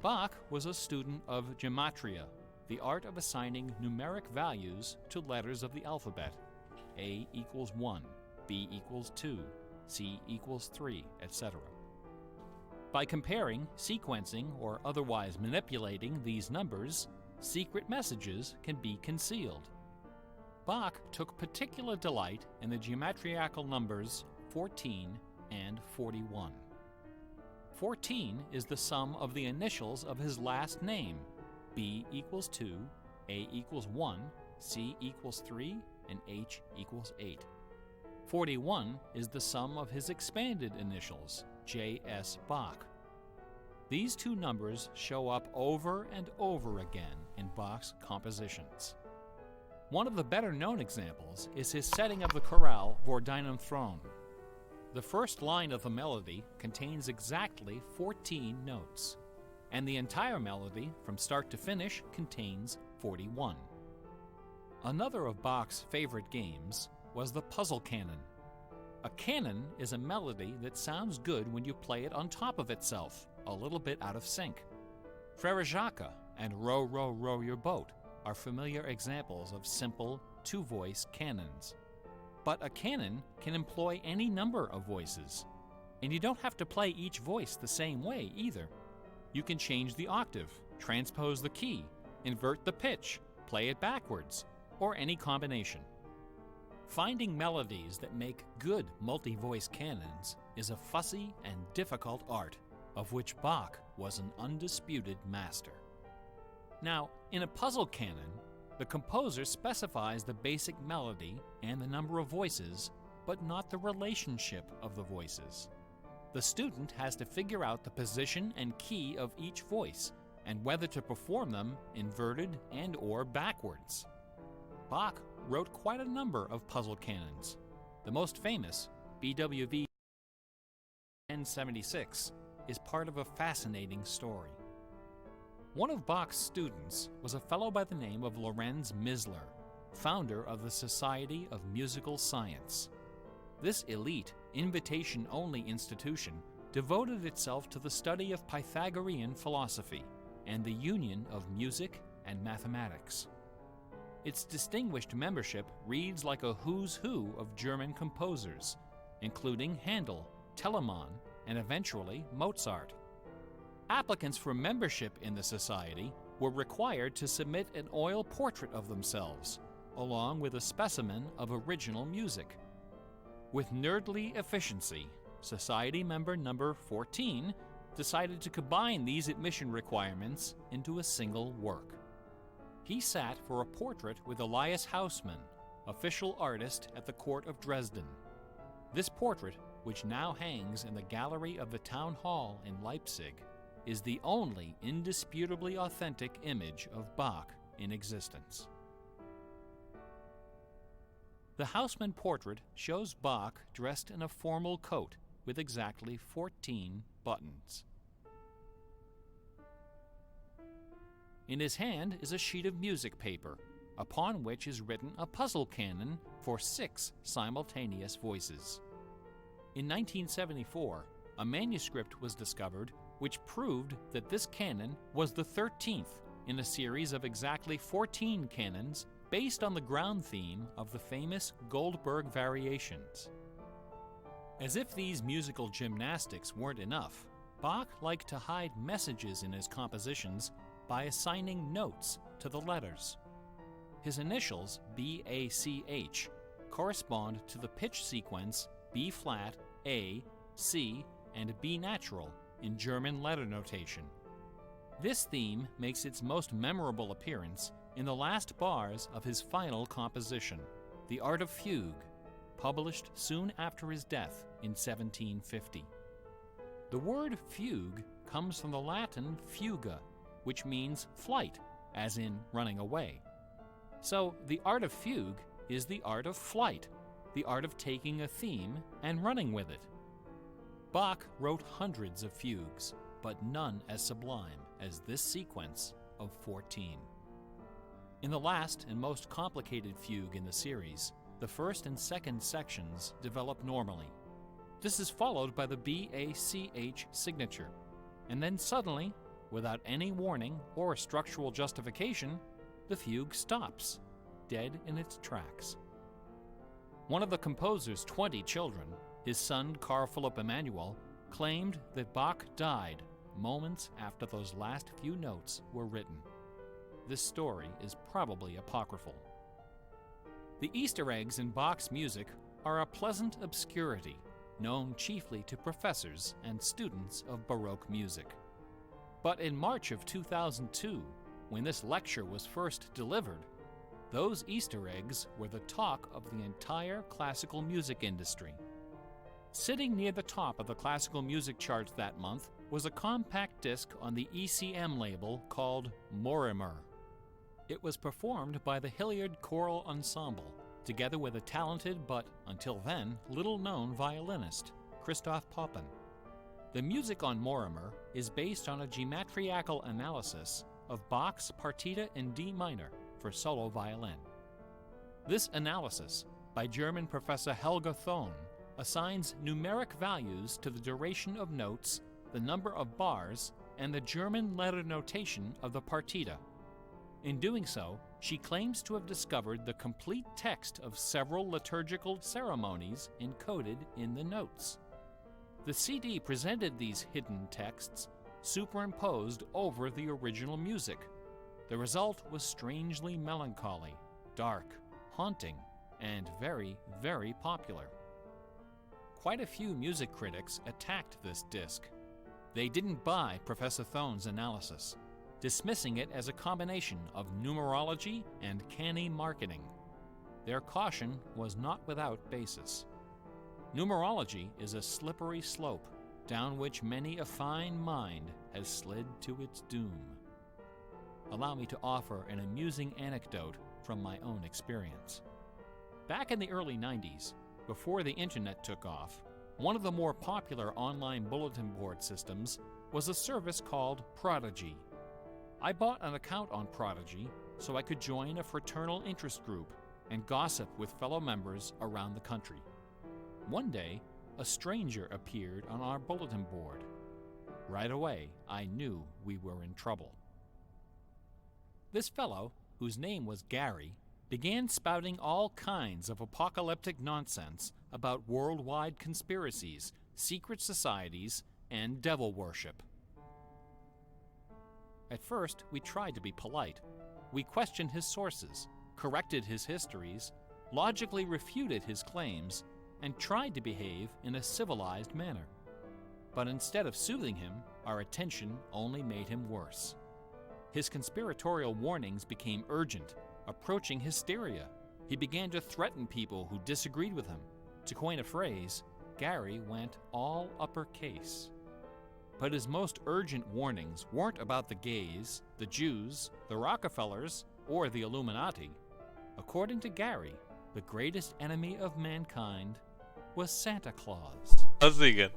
Bach was a student of gematria, the art of assigning numeric values to letters of the alphabet. A equals 1, B equals 2, C equals 3, etc. By comparing, sequencing, or otherwise manipulating these numbers, secret messages can be concealed. Bach took particular delight in the geometrical numbers 14 and 41. 14 is the sum of the initials of his last name. B equals 2, A equals 1, C equals 3, and H equals 8. 41 is the sum of his expanded initials, J.S. Bach. These two numbers show up over and over again in Bach's compositions. One of the better-known examples is his setting of the chorale Vor deinem Thron. The first line of the melody contains exactly 14 notes, and the entire melody, from start to finish, contains 41. Another of Bach's favorite games was the puzzle canon. A canon is a melody that sounds good when you play it on top of itself, a little bit out of sync. Frère Jacques and Row, Row, Row Your Boat are familiar examples of simple, two-voice canons. But a canon can employ any number of voices, and you don't have to play each voice the same way either. You can change the octave, transpose the key, invert the pitch, play it backwards, or any combination. Finding melodies that make good multi-voice canons is a fussy and difficult art, of which Bach was an undisputed master. Now, in a puzzle canon, the composer specifies the basic melody and the number of voices, but not the relationship of the voices. The student has to figure out the position and key of each voice, and whether to perform them inverted and/or backwards. Bach wrote quite a number of puzzle canons. The most famous, BWV 1076, is part of a fascinating story. One of Bach's students was a fellow by the name of Lorenz Misler, founder of the Society of Musical Science. This elite, invitation-only institution devoted itself to the study of Pythagorean philosophy and the union of music and mathematics. Its distinguished membership reads like a who's who of German composers, including Handel, Telemann, and eventually Mozart. Applicants for membership in the society were required to submit an oil portrait of themselves, along with a specimen of original music. With nerdly efficiency, Society member number 14 decided to combine these admission requirements into a single work. He sat for a portrait with Elias Haussmann, official artist at the court of Dresden. This portrait, which now hangs in the gallery of the town hall in Leipzig, is the only indisputably authentic image of Bach in existence. The Haussmann portrait shows Bach dressed in a formal coat with exactly 14 buttons. In his hand is a sheet of music paper, upon which is written a puzzle canon for 6 simultaneous voices. In 1974, a manuscript was discovered which proved that this canon was the 13th in a series of exactly 14 canons based on the ground theme of the famous Goldberg variations. As if these musical gymnastics weren't enough, Bach liked to hide messages in his compositions by assigning notes to the letters. His initials, B-A-C-H, correspond to the pitch sequence B-flat, A, C, and B natural in German letter notation. This theme makes its most memorable appearance in the last bars of his final composition, The Art of Fugue, published soon after his death in 1750. The word fugue comes from the Latin fuga, which means flight, as in running away. So the art of fugue is the art of flight, the art of taking a theme and running with it. Bach wrote hundreds of fugues, but none as sublime as this sequence of 14. In the last and most complicated fugue in the series, the first and second sections develop normally. This is followed by the B-A-C-H signature, and then suddenly, without any warning or structural justification, the fugue stops, dead in its tracks. One of the composer's 20 children, his son Carl Philipp Emanuel, claimed that Bach died moments after those last few notes were written. This story is probably apocryphal. The Easter eggs in Bach's music are a pleasant obscurity, known chiefly to professors and students of Baroque music. But in March of 2002, when this lecture was first delivered, those Easter eggs were the talk of the entire classical music industry. Sitting near the top of the classical music charts that month was a compact disc on the ECM label called Mortimer. It was performed by the Hilliard Choral Ensemble, together with a talented but, until then, little-known violinist, Christoph Poppen. The music on Mortimer is based on a geometrical analysis of Bach's Partita in D minor for solo violin. This analysis, by German professor Helga Thon, assigns numeric values to the duration of notes, the number of bars, and the German letter notation of the partita. In doing so, she claims to have discovered the complete text of several liturgical ceremonies encoded in the notes. The CD presented these hidden texts superimposed over the original music. The result was strangely melancholy, dark, haunting, and very, very popular. Quite a few music critics attacked this disc. They didn't buy Professor Thon's analysis, dismissing it as a combination of numerology and canny marketing. Their caution was not without basis. Numerology is a slippery slope down which many a fine mind has slid to its doom. Allow me to offer an amusing anecdote from my own experience. Back in the early 90s, before the internet took off, one of the more popular online bulletin board systems was a service called Prodigy. I bought an account on Prodigy so I could join a fraternal interest group and gossip with fellow members around the country. One day, a stranger appeared on our bulletin board. Right away, I knew we were in trouble. This fellow, whose name was Gary, began spouting all kinds of apocalyptic nonsense about worldwide conspiracies, secret societies, and devil worship. At first, we tried to be polite. We questioned his sources, corrected his histories, logically refuted his claims, and tried to behave in a civilized manner. But instead of soothing him, our attention only made him worse. His conspiratorial warnings became urgent, approaching hysteria. He began to threaten people who disagreed with him. To coin a phrase, Gary went all uppercase. But his most urgent warnings weren't about the gays, the Jews, the Rockefellers, or the Illuminati. According to Gary, the greatest enemy of mankind was Santa Claus. Az igen.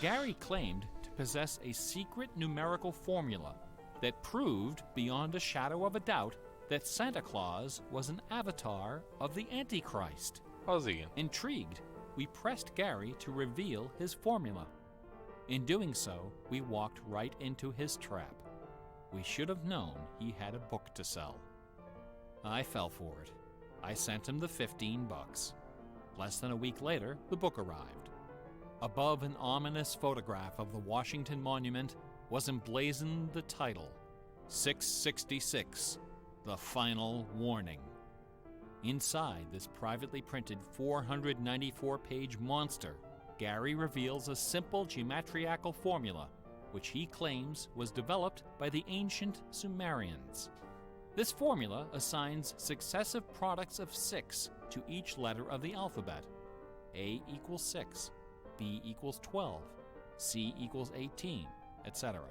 Gary claimed to possess a secret numerical formula that proved beyond a shadow of a doubt that Santa Claus was an avatar of the Antichrist. Az igen. Intrigued, we pressed Gary to reveal his formula. In doing so, we walked right into his trap. We should have known he had a book to sell. I fell for it. I sent him the $15. Less than a week later, the book arrived. Above an ominous photograph of the Washington Monument was emblazoned the title, 666, The Final Warning. Inside this privately printed 494-page monster, Gary reveals a simple geometrical formula, which he claims was developed by the ancient Sumerians. This formula assigns successive products of 6 to each letter of the alphabet. A equals 6, B equals 12, C equals 18, etc.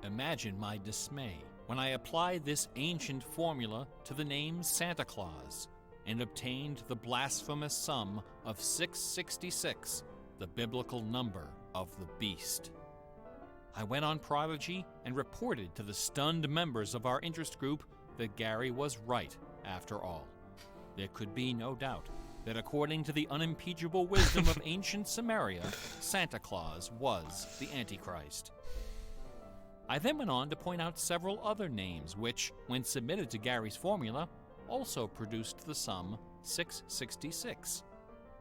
Imagine my dismay when I applied this ancient formula to the name Santa Claus and obtained the blasphemous sum of 666, the biblical number of the beast. I went on Prodigy and reported to the stunned members of our interest group that Gary was right after all. There could be no doubt that according to the unimpeachable wisdom of ancient Samaria, Santa Claus was the Antichrist. I then went on to point out several other names which, when submitted to Gary's formula, also produced the sum 666.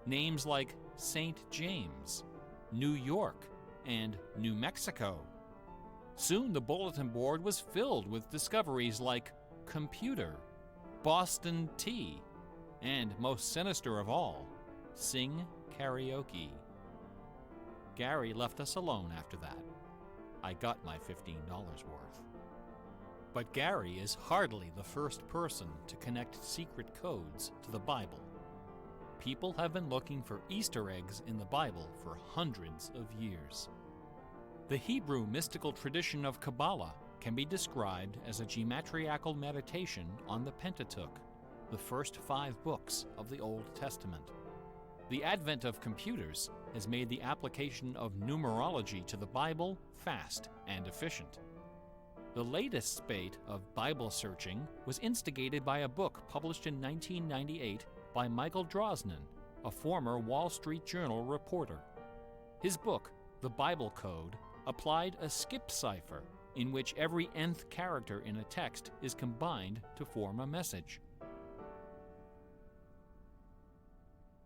Names like St. James, New York, and New Mexico. Soon the bulletin board was filled with discoveries like computer, Boston tea, and most sinister of all, sing karaoke. Gary left us alone after that. I got my $15 worth. But Gary is hardly the first person to connect secret codes to the Bible. People have been looking for Easter eggs in the Bible for hundreds of years. The Hebrew mystical tradition of Kabbalah can be described as a geometrical meditation on the Pentateuch, the first 5 books of the Old Testament. The advent of computers has made the application of numerology to the Bible fast and efficient. The latest spate of Bible searching was instigated by a book published in 1998 by Michael Drosnin, a former Wall Street Journal reporter. His book, The Bible Code, applied a skip cipher in which every nth character in a text is combined to form a message.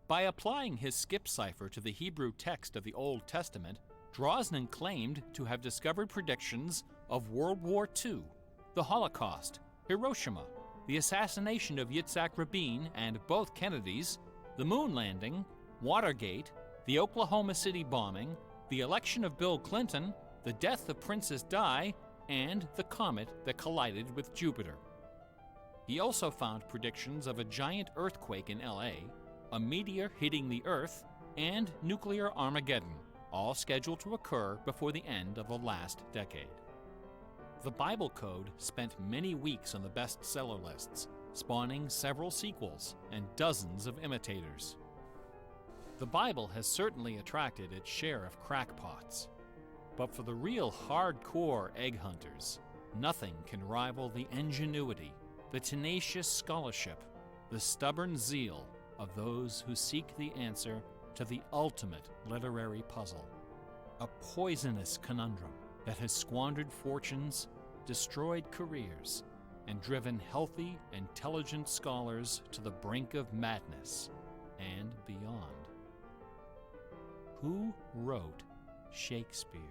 By applying his skip cipher to the Hebrew text of the Old Testament, Drosnin claimed to have discovered predictions of World War II, the Holocaust, Hiroshima, the assassination of Yitzhak Rabin and both Kennedys, the moon landing, Watergate, the Oklahoma City bombing, the election of Bill Clinton, the death of Princess Di, and the comet that collided with Jupiter. He also found predictions of a giant earthquake in LA, a meteor hitting the Earth, and nuclear Armageddon, all scheduled to occur before the end of the last decade. The Bible Code spent many weeks on the bestseller lists, spawning several sequels and dozens of imitators. The Bible has certainly attracted its share of crackpots, but for the real hardcore egg hunters, nothing can rival the ingenuity, the tenacious scholarship, the stubborn zeal of those who seek the answer to the ultimate literary puzzle, a poisonous conundrum that has squandered fortunes, destroyed careers, and driven healthy, intelligent scholars to the brink of madness and beyond. Who wrote Shakespeare?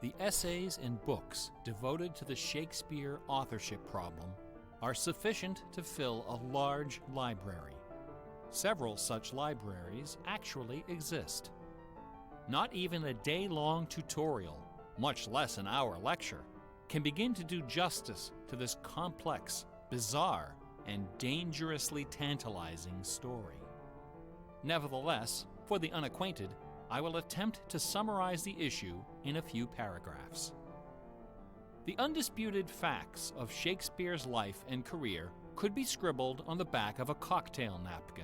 The essays and books devoted to the Shakespeare authorship problem are sufficient to fill a large library. Several such libraries actually exist. Not even a day-long tutorial, much less an hour lecture, can begin to do justice to this complex, bizarre, and dangerously tantalizing story. Nevertheless, for the unacquainted, I will attempt to summarize the issue in a few paragraphs. The undisputed facts of Shakespeare's life and career could be scribbled on the back of a cocktail napkin.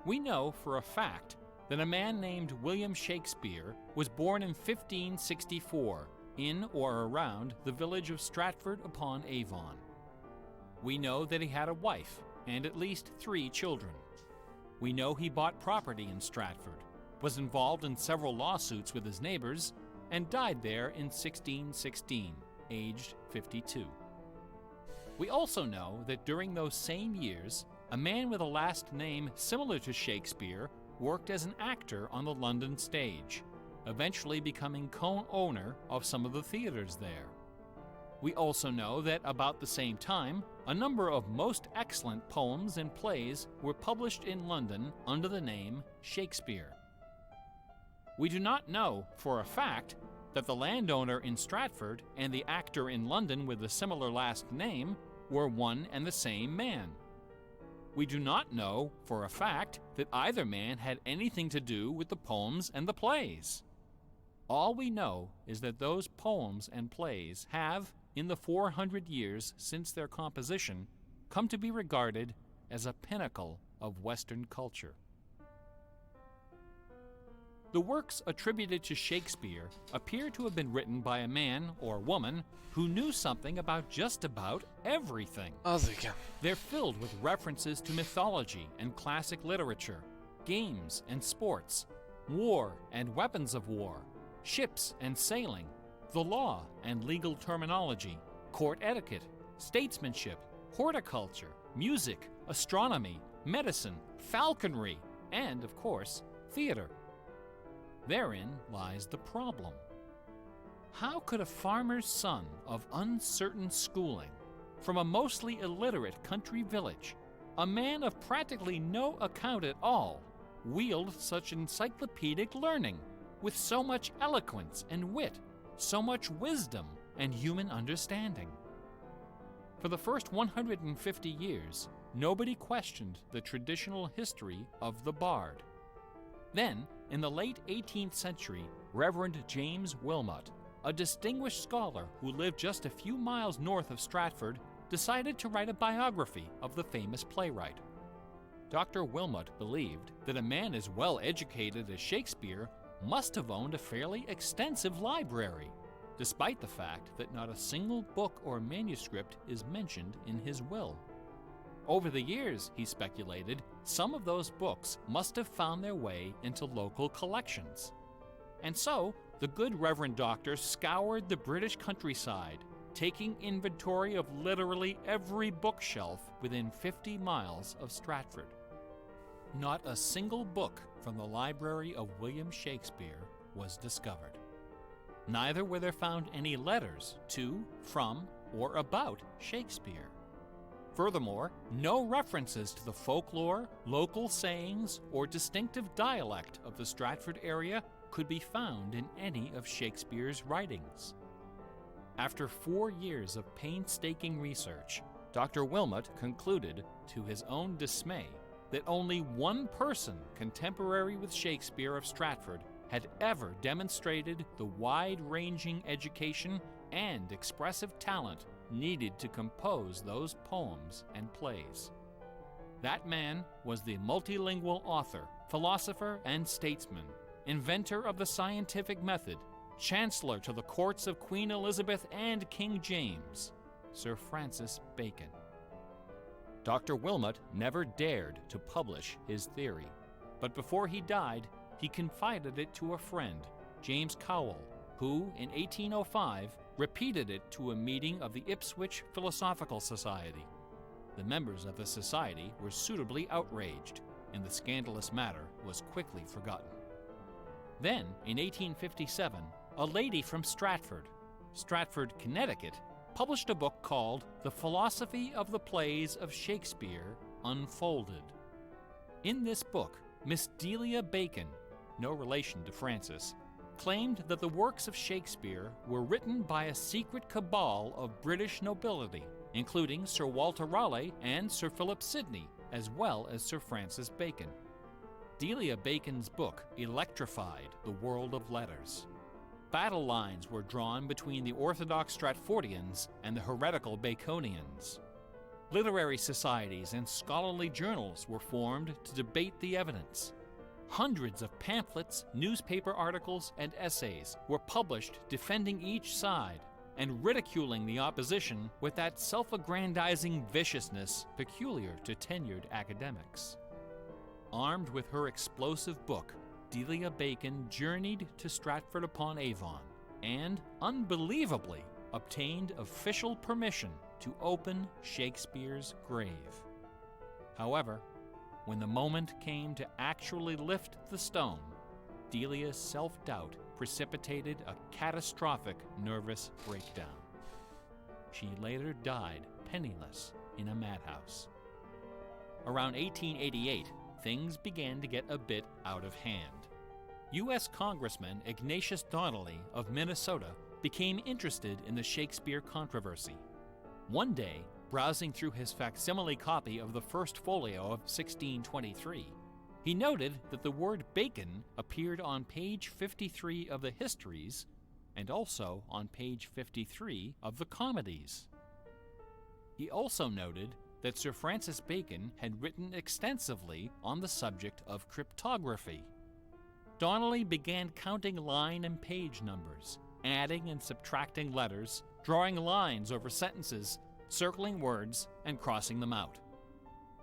We know for a fact that a man named William Shakespeare was born in 1564 in or around the village of Stratford-upon-Avon. We know that he had a wife and at least 3 children. We know he bought property in Stratford, was involved in several lawsuits with his neighbors, and died there in 1616, aged 52. We also know that during those same years, a man with a last name similar to Shakespeare worked as an actor on the London stage, eventually becoming co-owner of some of the theaters there. We also know that about the same time, a number of most excellent poems and plays were published in London under the name Shakespeare. We do not know for a fact that the landowner in Stratford and the actor in London with a similar last name were one and the same man. We do not know for a fact that either man had anything to do with the poems and the plays. All we know is that those poems and plays have, in the 400 years since their composition, come to be regarded as a pinnacle of Western culture. The works attributed to Shakespeare appear to have been written by a man or woman who knew something about just about everything. They're filled with references to mythology and classic literature, games and sports, war and weapons of war, ships and sailing, the law and legal terminology, court etiquette, statesmanship, horticulture, music, astronomy, medicine, falconry, and, of course, theater. Therein lies the problem. How could a farmer's son of uncertain schooling, from a mostly illiterate country village, a man of practically no account at all, wield such encyclopedic learning, with so much eloquence and wit, so much wisdom and human understanding? For the first 150 years, nobody questioned the traditional history of the bard. Then, in the late 18th century, Reverend James Wilmot, a distinguished scholar who lived just a few miles north of Stratford, decided to write a biography of the famous playwright. Dr. Wilmot believed that a man as well educated as Shakespeare must have owned a fairly extensive library, despite the fact that not a single book or manuscript is mentioned in his will. Over the years, he speculated, some of those books must have found their way into local collections. And so, the good Reverend Doctor scoured the British countryside, taking inventory of literally every bookshelf within 50 miles of Stratford. Not a single book from the library of William Shakespeare was discovered. Neither were there found any letters to, from, or about Shakespeare. Furthermore, no references to the folklore, local sayings, or distinctive dialect of the Stratford area could be found in any of Shakespeare's writings. After 4 years of painstaking research, Dr. Wilmot concluded, to his own dismay, that only one person contemporary with Shakespeare of Stratford had ever demonstrated the wide-ranging education and expressive talent needed to compose those poems and plays. That man was the multilingual author, philosopher, and statesman, inventor of the scientific method, chancellor to the courts of Queen Elizabeth and King James, Sir Francis Bacon. Dr. Wilmot never dared to publish his theory, but before he died, he confided it to a friend, James Cowell, who, in 1805, repeated it to a meeting of the Ipswich Philosophical Society. The members of the society were suitably outraged, and the scandalous matter was quickly forgotten. Then, in 1857, a lady from Stratford, Connecticut, published a book called The Philosophy of the Plays of Shakespeare Unfolded. In this book, Miss Delia Bacon, no relation to Francis, claimed that the works of Shakespeare were written by a secret cabal of British nobility, including Sir Walter Raleigh and Sir Philip Sidney, as well as Sir Francis Bacon. Delia Bacon's book electrified the world of letters. Battle lines were drawn between the orthodox Stratfordians and the heretical Baconians. Literary societies and scholarly journals were formed to debate the evidence. Hundreds of pamphlets, newspaper articles, and essays were published defending each side and ridiculing the opposition with that self-aggrandizing viciousness peculiar to tenured academics. Armed with her explosive book, Delia Bacon journeyed to Stratford-upon-Avon and, unbelievably, obtained official permission to open Shakespeare's grave. However, when the moment came to actually lift the stone, Delia's self-doubt precipitated a catastrophic nervous breakdown. She later died penniless in a madhouse. Around 1888, things began to get a bit out of hand. U.S. Congressman Ignatius Donnelly of Minnesota became interested in the Shakespeare controversy. One day, browsing through his facsimile copy of the First Folio of 1623, he noted that the word bacon appeared on page 53 of the Histories and also on page 53 of the Comedies. He also noted that Sir Francis Bacon had written extensively on the subject of cryptography. Donnelly began counting line and page numbers, adding and subtracting letters, drawing lines over sentences, circling words, and crossing them out.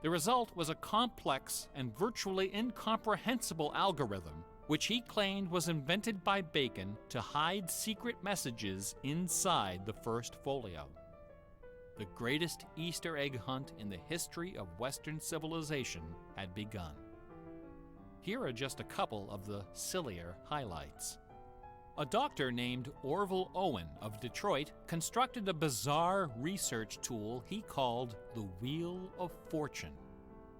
The result was a complex and virtually incomprehensible algorithm, which he claimed was invented by Bacon to hide secret messages inside the First Folio. The greatest Easter egg hunt in the history of Western civilization had begun. Here are just a couple of the sillier highlights. A doctor named Orville Owen of Detroit constructed a bizarre research tool he called the Wheel of Fortune.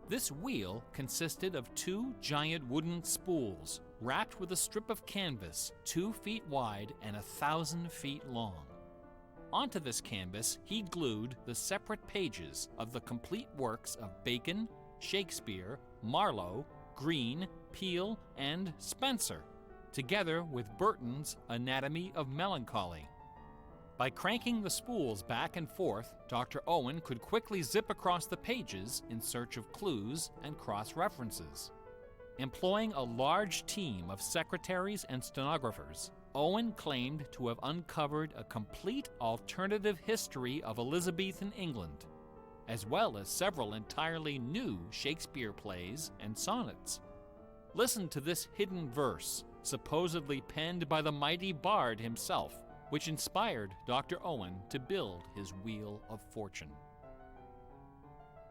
This wheel consisted of two giant wooden spools wrapped with a strip of canvas 2 feet wide and 1,000 feet long. Onto this canvas, he glued the separate pages of the complete works of Bacon, Shakespeare, Marlowe, Greene, Peele, and Spenser, together with Burton's Anatomy of Melancholy. By cranking the spools back and forth, Dr. Owen could quickly zip across the pages in search of clues and cross-references. Employing a large team of secretaries and stenographers, Owen claimed to have uncovered a complete alternative history of Elizabethan England, as well as several entirely new Shakespeare plays and sonnets. Listen to this hidden verse, supposedly penned by the mighty bard himself, which inspired Dr. Owen to build his Wheel of Fortune.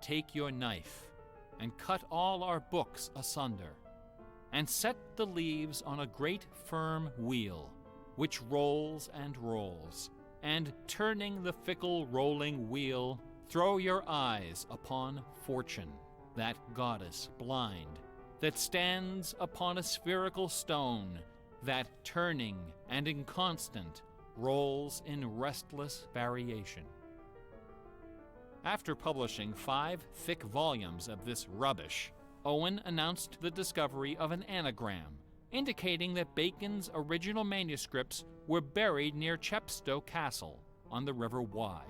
Take your knife and cut all our books asunder, and set the leaves on a great firm wheel, which rolls and rolls, and turning the fickle rolling wheel, throw your eyes upon Fortune, that goddess blind, that stands upon a spherical stone, that turning and inconstant rolls in restless variation. After publishing 5 thick volumes of this rubbish, Owen announced the discovery of an anagram, indicating that Bacon's original manuscripts were buried near Chepstow Castle on the River Wye.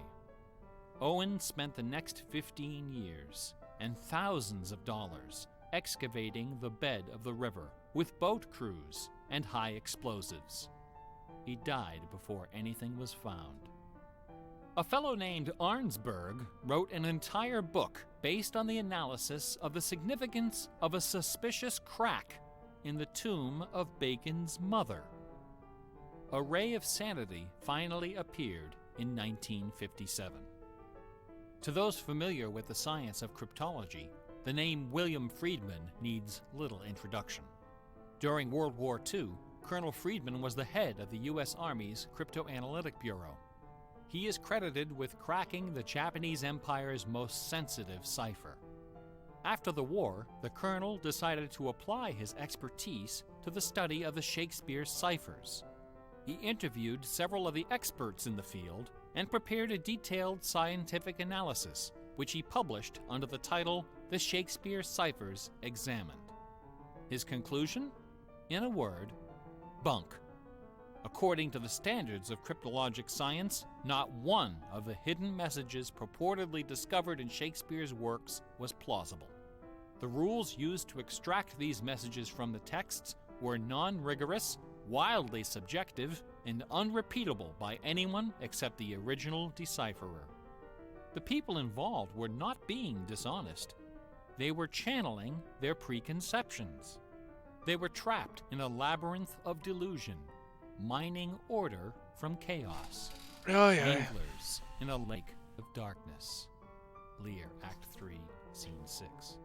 Owen spent the next 15 years and thousands of dollars excavating the bed of the river with boat crews and high explosives. He died before anything was found. A fellow named Arnsberg wrote an entire book based on the analysis of the significance of a suspicious crack in the tomb of Bacon's mother. A Ray of Sanity finally appeared in 1957. To those familiar with the science of cryptology, the name William Friedman needs little introduction. During World War II, Colonel Friedman was the head of the U.S. Army's Cryptoanalytic Bureau. He is credited with cracking the Japanese Empire's most sensitive cipher. After the war, the colonel decided to apply his expertise to the study of the Shakespeare ciphers. He interviewed several of the experts in the field and prepared a detailed scientific analysis, which he published under the title The Shakespeare Ciphers Examined. His conclusion? In a word, bunk. According to the standards of cryptologic science, not one of the hidden messages purportedly discovered in Shakespeare's works was plausible. The rules used to extract these messages from the texts were non-rigorous, wildly subjective, and unrepeatable by anyone except the original decipherer. The people involved were not being dishonest. They were channeling their preconceptions. They were trapped in a labyrinth of delusion, mining order from chaos. Jaj, jaj. Anglers in a lake of darkness. Lear, Act 3, Scene 6.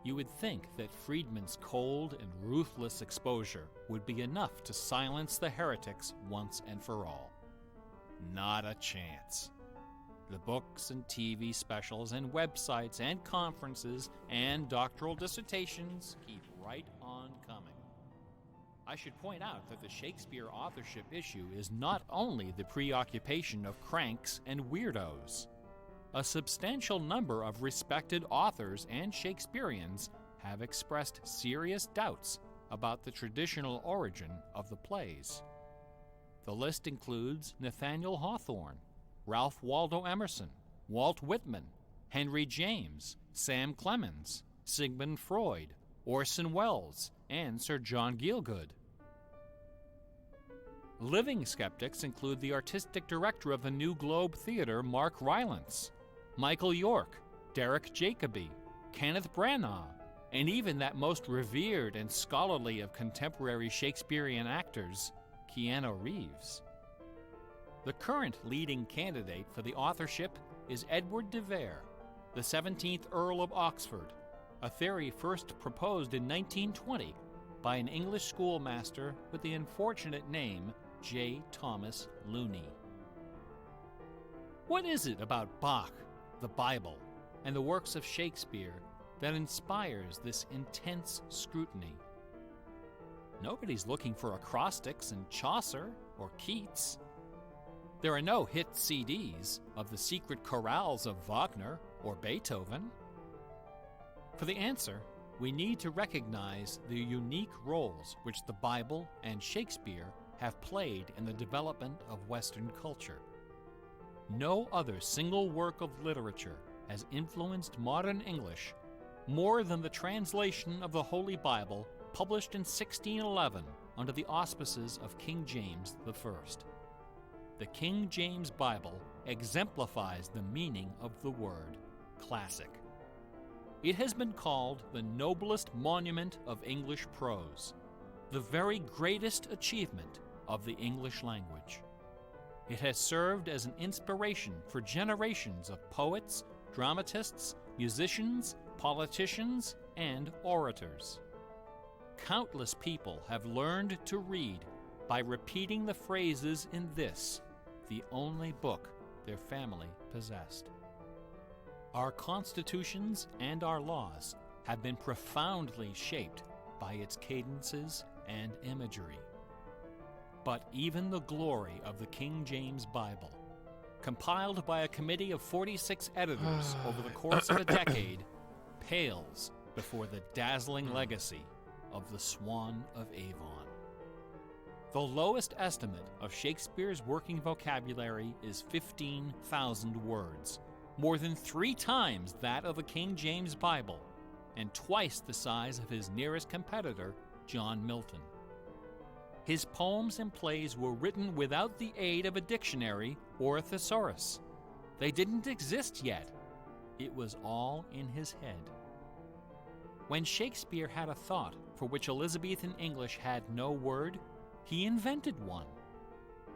You would think that Friedman's cold and ruthless exposure would be enough to silence the heretics once and for all. Not a chance. The books and TV specials and websites and conferences and doctoral dissertations keep right on coming. I should point out that the Shakespeare authorship issue is not only the preoccupation of cranks and weirdos. A substantial number of respected authors and Shakespeareans have expressed serious doubts about the traditional origin of the plays. The list includes Nathaniel Hawthorne, Ralph Waldo Emerson, Walt Whitman, Henry James, Sam Clemens, Sigmund Freud, Orson Welles, and Sir John Gielgud. Living skeptics include the artistic director of the New Globe Theatre, Mark Rylance, Michael York, Derek Jacobi, Kenneth Branagh, and even that most revered and scholarly of contemporary Shakespearean actors, Keanu Reeves. The current leading candidate for the authorship is Edward de Vere, the 17th Earl of Oxford, a theory first proposed in 1920 by an English schoolmaster with the unfortunate name J. Thomas Looney. What is it about Bach, the Bible, and the works of Shakespeare that inspires this intense scrutiny? Nobody's looking for acrostics in Chaucer or Keats. There are no hit CDs of the secret chorales of Wagner or Beethoven. For the answer, we need to recognize the unique roles which the Bible and Shakespeare have played in the development of Western culture. No other single work of literature has influenced modern English more than the translation of the Holy Bible published in 1611 under the auspices of King James I. The King James Bible exemplifies the meaning of the word classic. It has been called the noblest monument of English prose, the very greatest achievement of the English language. It has served as an inspiration for generations of poets, dramatists, musicians, politicians, and orators. Countless people have learned to read by repeating the phrases in this, the only book their family possessed. Our constitutions and our laws have been profoundly shaped by its cadences and imagery. But even the glory of the King James Bible, compiled by a committee of 46 editors over the course of a decade, pales before the dazzling legacy of the Swan of Avon. The lowest estimate of Shakespeare's working vocabulary is 15,000 words, more than 3 times that of the King James Bible, and twice the size of his nearest competitor, John Milton. His poems and plays were written without the aid of a dictionary or a thesaurus. They didn't exist yet. It was all in his head. When Shakespeare had a thought for which Elizabethan English had no word, he invented one.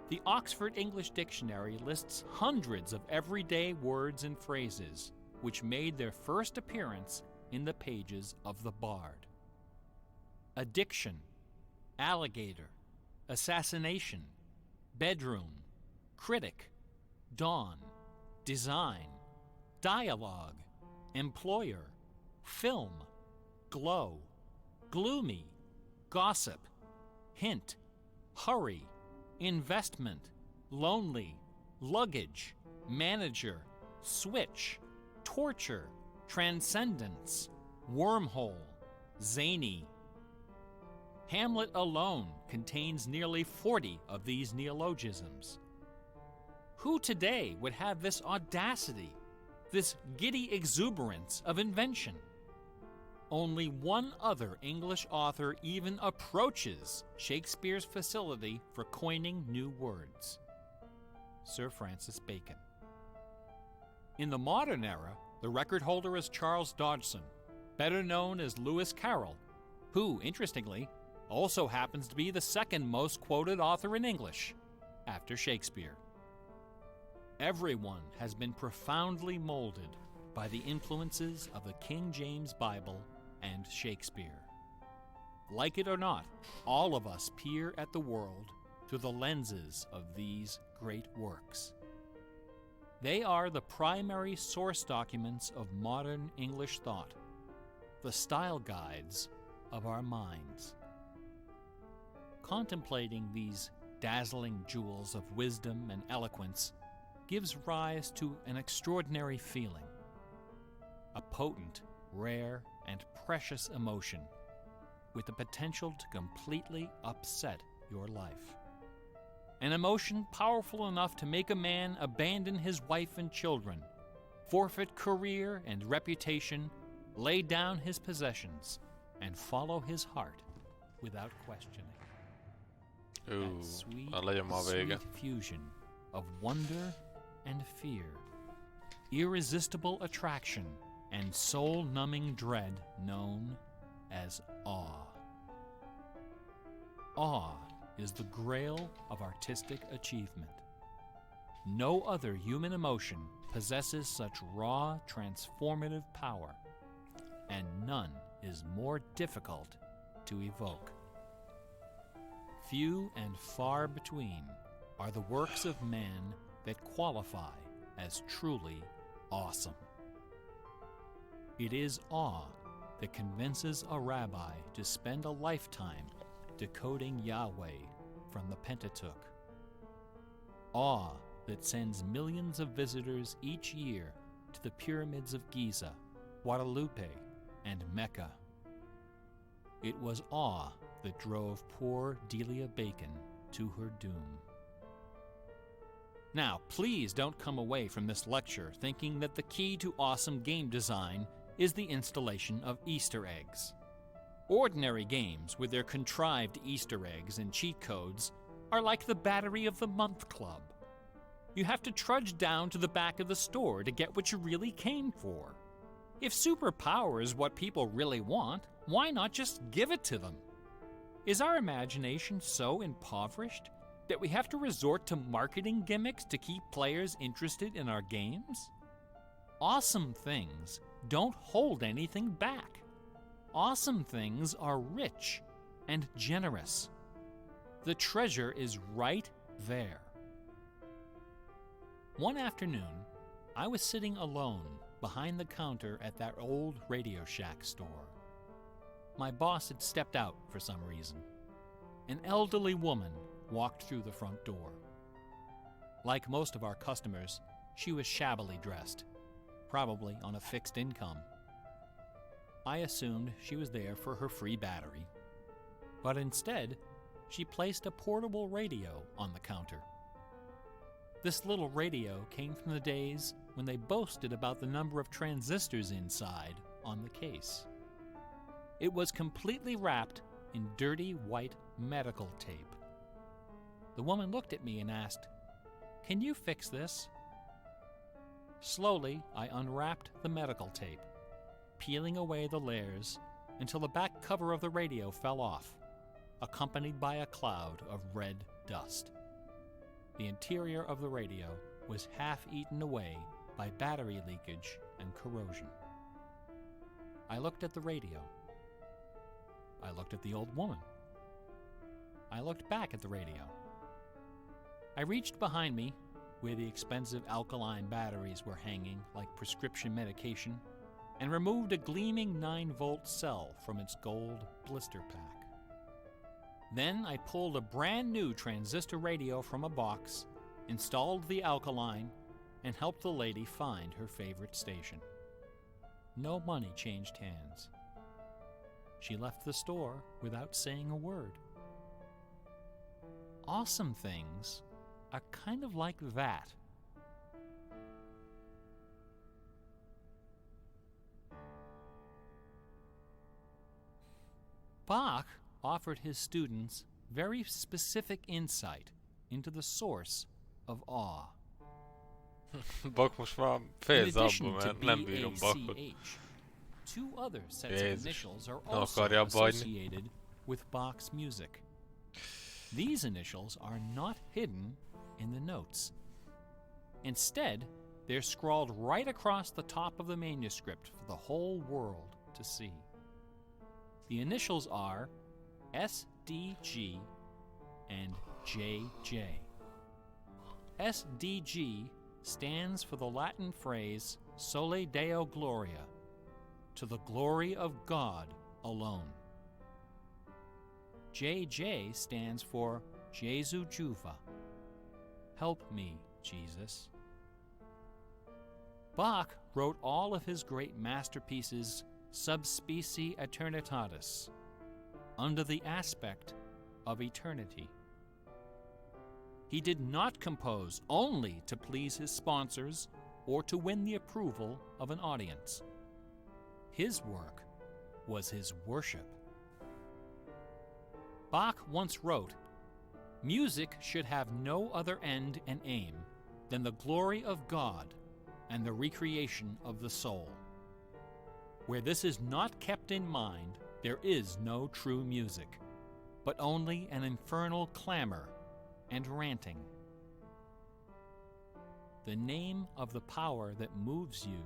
The Oxford English Dictionary lists hundreds of everyday words and phrases, which made their first appearance in the pages of the Bard. Addiction, alligator, assassination, bedroom, critic, dawn, design, dialogue, employer, film, glow, gloomy, gossip, hint, hurry, investment, lonely, luggage, manager, switch, torture, transcendence, wormhole, zany. Hamlet alone contains nearly 40 of these neologisms. Who today would have this audacity, this giddy exuberance of invention? Only one other English author even approaches Shakespeare's facility for coining new words: Sir Francis Bacon. In the modern era, the record holder is Charles Dodgson, better known as Lewis Carroll, who, interestingly, also happens to be the second most quoted author in English, after Shakespeare. Everyone has been profoundly molded by the influences of the King James Bible and Shakespeare. Like it or not, all of us peer at the world through the lenses of these great works. They are the primary source documents of modern English thought, the style guides of our minds. Contemplating these dazzling jewels of wisdom and eloquence gives rise to an extraordinary feeling, a potent, rare, and precious emotion with the potential to completely upset your life. An emotion powerful enough to make a man abandon his wife and children, forfeit career and reputation, lay down his possessions, and follow his heart without questioning. That sweet, alla jön már vége. sweet fusion of wonder and fear, irresistible attraction, and soul-numbing dread known as awe. Awe is the grail of artistic achievement. No other human emotion possesses such raw, transformative power, and none is more difficult to evoke. Few and far between are the works of man that qualify as truly awesome. It is awe that convinces a rabbi to spend a lifetime decoding Yahweh from the Pentateuch. Awe that sends millions of visitors each year to the pyramids of Giza, Guadalupe, and Mecca. It was awe that drove poor Delia Bacon to her doom. Now, please don't come away from this lecture thinking that the key to awesome game design is the installation of Easter eggs. Ordinary games with their contrived Easter eggs and cheat codes are like the Battery of the Month Club. You have to trudge down to the back of the store to get what you really came for. If superpower is what people really want, why not just give it to them? Is our imagination so impoverished that we have to resort to marketing gimmicks to keep players interested in our games? Awesome things don't hold anything back. Awesome things are rich and generous. The treasure is right there. One afternoon, I was sitting alone behind the counter at that old Radio Shack store. My boss had stepped out for some reason. An elderly woman walked through the front door. Like most of our customers, she was shabbily dressed, probably on a fixed income. I assumed she was there for her free battery, but instead, she placed a portable radio on the counter. This little radio came from the days when they boasted about the number of transistors inside on the case. It was completely wrapped in dirty white medical tape. The woman looked at me and asked, "Can you fix this?" Slowly, I unwrapped the medical tape, peeling away the layers until the back cover of the radio fell off, accompanied by a cloud of red dust. The interior of the radio was half eaten away by battery leakage and corrosion. I looked at the radio. I looked at the old woman. I looked back at the radio. I reached behind me where the expensive alkaline batteries were hanging like prescription medication, and removed a gleaming 9-volt cell from its gold blister pack. Then I pulled a brand new transistor radio from a box, installed the alkaline, and helped the lady find her favorite station. No money changed hands. She left the store without saying a word. Awesome things are kind of like that. Bach offered his students very specific insight into the source of awe. Bak most már In fejezze addition abba, to mert nem bírom Bachot. BACH, two other sets Jézus. of initials are Nem also akarja abba hagyni. associated with Bach's music. These initials are not hidden in the notes. Instead, they're scrawled right across the top of the manuscript for the whole world to see. The initials are SDG and JJ. SDG stands for the Latin phrase Sole Deo Gloria, to the glory of God alone. JJ stands for Jesu Juva, help me, Jesus. Bach wrote all of his great masterpieces sub specie eternitatis, under the aspect of eternity. He did not compose only to please his sponsors or to win the approval of an audience. His work was his worship. Bach once wrote, "Music should have no other end and aim than the glory of God and the recreation of the soul. Where this is not kept in mind, there is no true music, but only an infernal clamor and ranting." The name of the power that moves you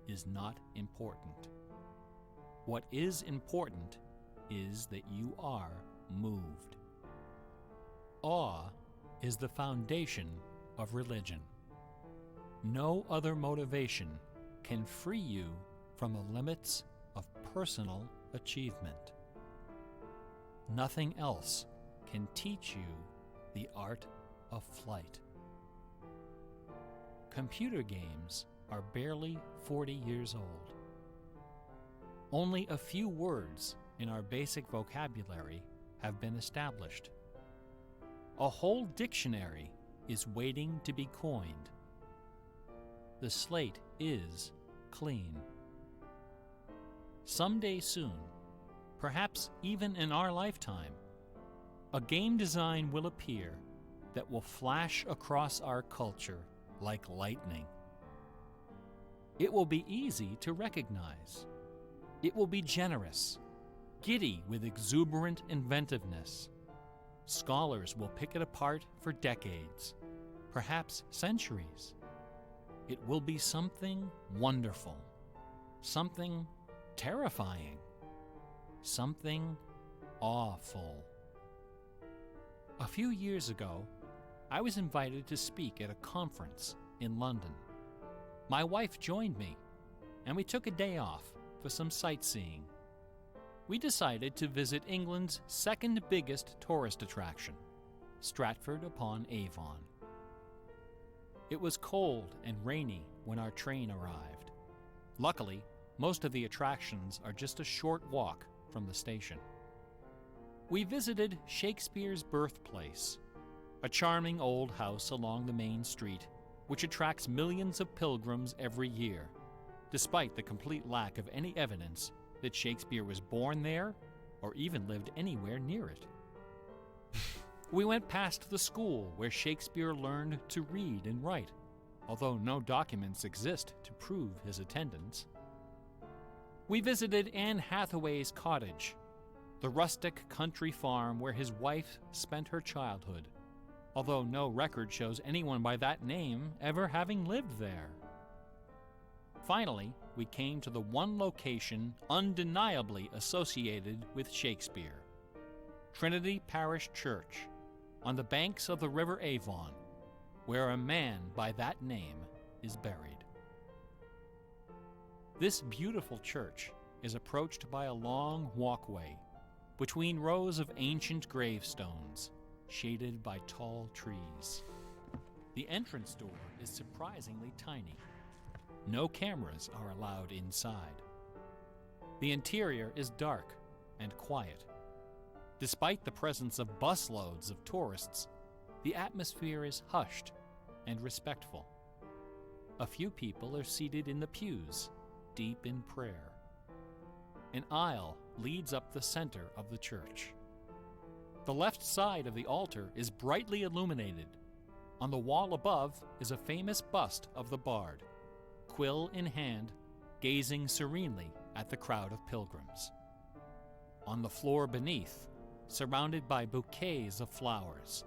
is not important. What is important is that you are moved. Awe is the foundation of religion. No other motivation can free you from the limits of personal achievement. Nothing else can teach you the art of flight. Computer games are barely 40 years old. Only a few words in our basic vocabulary have been established. A whole dictionary is waiting to be coined. The slate is clean. Someday soon, perhaps even in our lifetime, a game design will appear that will flash across our culture like lightning. It will be easy to recognize. It will be generous, giddy with exuberant inventiveness. Scholars will pick it apart for decades, perhaps centuries. It will be something wonderful, something terrifying, something awful. A few years ago, I was invited to speak at a conference in London. My wife joined me, and we took a day off for some sightseeing. We decided to visit England's second biggest tourist attraction, Stratford-upon-Avon. It was cold and rainy when our train arrived. Luckily, most of the attractions are just a short walk from the station. We visited Shakespeare's birthplace, a charming old house along the main street, which attracts millions of pilgrims every year, despite the complete lack of any evidence that Shakespeare was born there or even lived anywhere near it. We went past the school where Shakespeare learned to read and write, although no documents exist to prove his attendance. We visited Anne Hathaway's cottage, the rustic country farm where his wife spent her childhood, although no record shows anyone by that name ever having lived there. Finally, we came to the one location undeniably associated with Shakespeare, Trinity Parish Church, on the banks of the River Avon, where a man by that name is buried. This beautiful church is approached by a long walkway between rows of ancient gravestones, shaded by tall trees. The entrance door is surprisingly tiny. No cameras are allowed inside. The interior is dark and quiet. Despite the presence of busloads of tourists, the atmosphere is hushed and respectful. A few people are seated in the pews, deep in prayer. An aisle leads up the center of the church. The left side of the altar is brightly illuminated. On the wall above is a famous bust of the bard, quill in hand, gazing serenely at the crowd of pilgrims. On the floor beneath, surrounded by bouquets of flowers,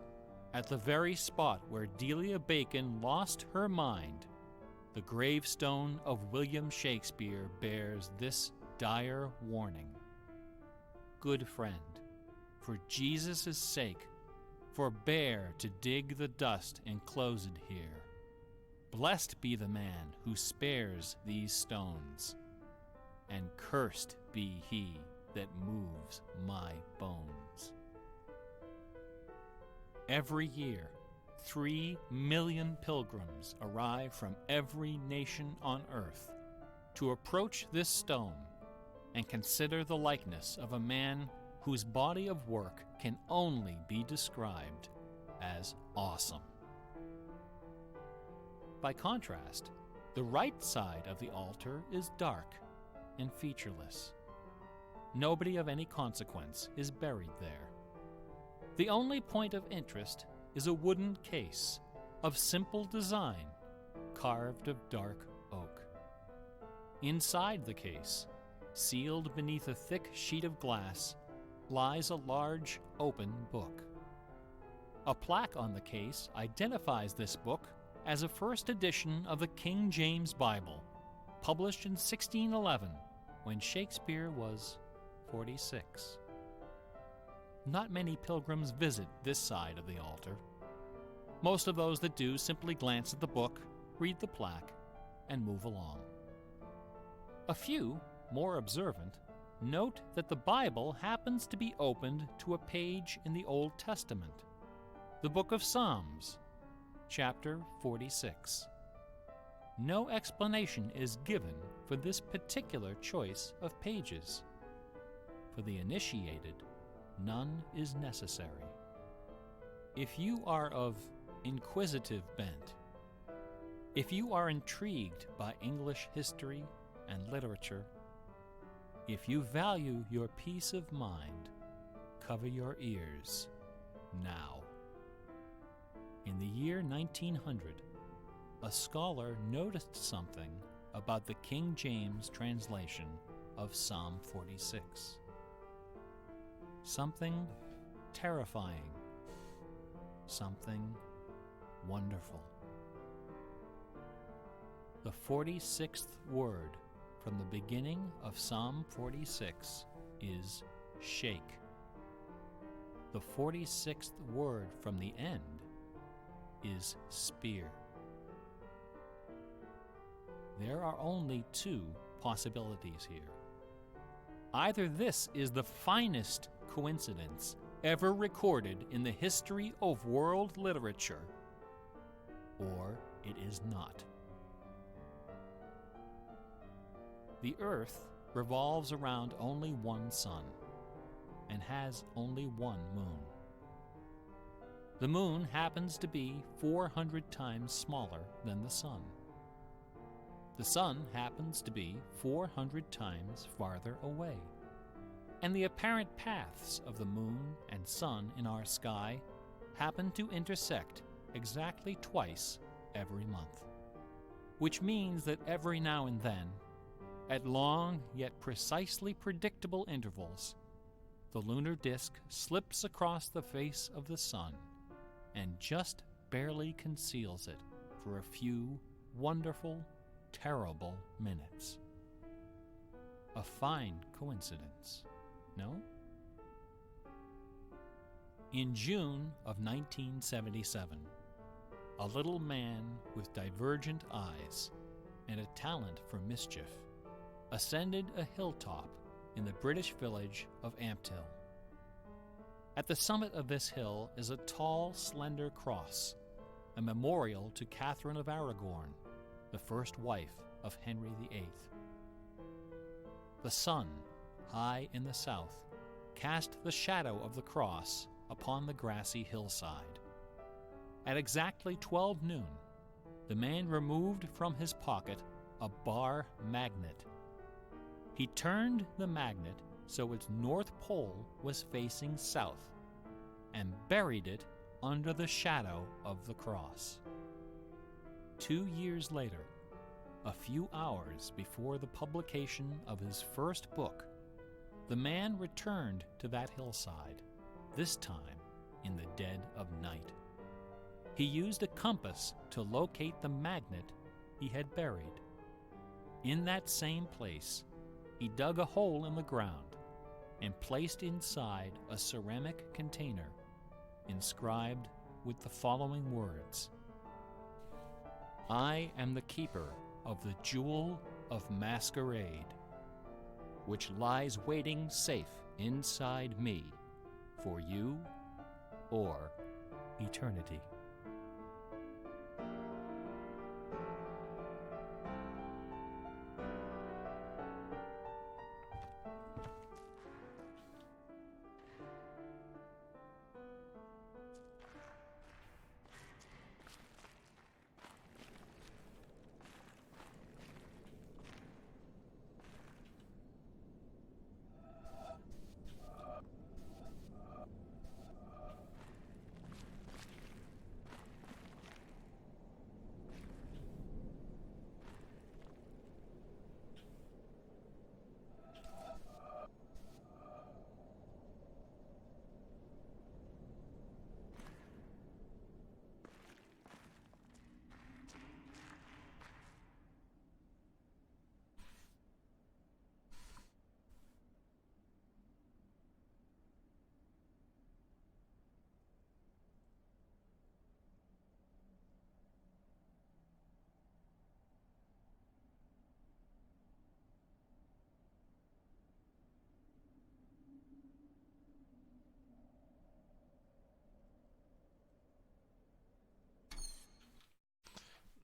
at the very spot where Delia Bacon lost her mind, the gravestone of William Shakespeare bears this dire warning. Good friend, for Jesus' sake, forbear to dig the dust enclosed here. Blessed be the man who spares these stones, and cursed be he that moves my bones. Every year, 3 million pilgrims arrive from every nation on earth to approach this stone and consider the likeness of a man whose body of work can only be described as awesome. By contrast, the right side of the altar is dark and featureless. Nobody of any consequence is buried there. The only point of interest is a wooden case of simple design, carved of dark oak. Inside the case, sealed beneath a thick sheet of glass, lies a large open book. A plaque on the case identifies this book as a first edition of the King James Bible, published in 1611, when Shakespeare was 46. Not many pilgrims visit this side of the altar. Most of those that do simply glance at the book, read the plaque, and move along. A few, more observant, note that the Bible happens to be opened to a page in the Old Testament, the book of Psalms, chapter 46. No explanation is given for this particular choice of pages. For the initiated, none is necessary. If you are of inquisitive bent, if you are intrigued by English history and literature, if you value your peace of mind, cover your ears now. In the year 1900, a scholar noticed something about the King James translation of Psalm 46. Something terrifying, something wonderful. The 46th word from the beginning of Psalm 46 is shake. The 46th word from the end is spear. There are only 2 possibilities here. Either this is the finest coincidence ever recorded in the history of world literature, or it is not. The Earth revolves around only one sun and has only one moon. The moon happens to be 400 times smaller than the sun. The sun happens to be 400 times farther away. And the apparent paths of the moon and sun in our sky happen to intersect exactly twice every month. Which means that every now and then, at long yet precisely predictable intervals, the lunar disk slips across the face of the sun and just barely conceals it for a few wonderful, terrible minutes. A fine coincidence, no? In June of 1977, a little man with divergent eyes and a talent for mischief, ascended a hilltop in the British village of Ampthill. At the summit of this hill is a tall, slender cross, a memorial to Catherine of Aragon, the first wife of Henry VIII. The sun, high in the south, cast the shadow of the cross upon the grassy hillside. At exactly 12 noon, the man removed from his pocket a bar magnet. He turned the magnet so its north pole was facing south and buried it under the shadow of the cross. 2 years later, a few hours before the publication of his first book, the man returned to that hillside, this time in the dead of night. He used a compass to locate the magnet he had buried. In that same place, he dug a hole in the ground and placed inside a ceramic container inscribed with the following words: "I am the keeper of the jewel of masquerade, which lies waiting safe inside me for you or eternity."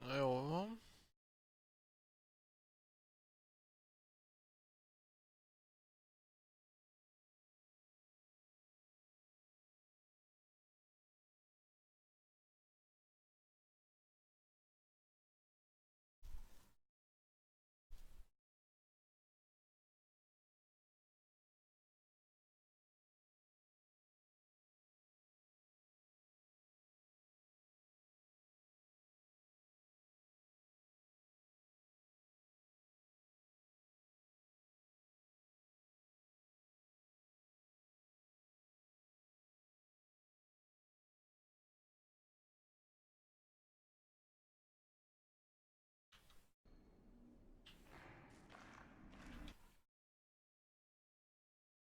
Na, jól van.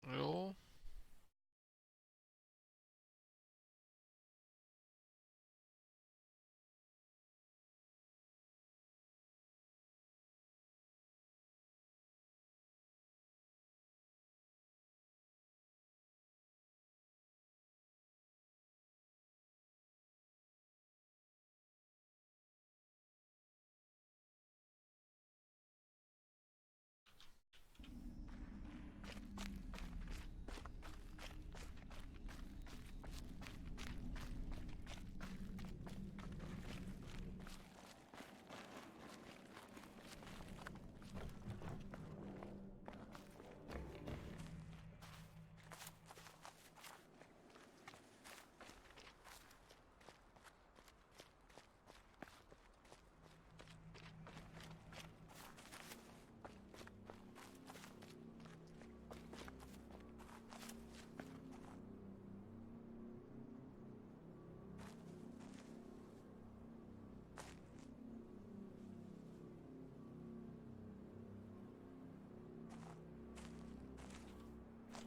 Jó.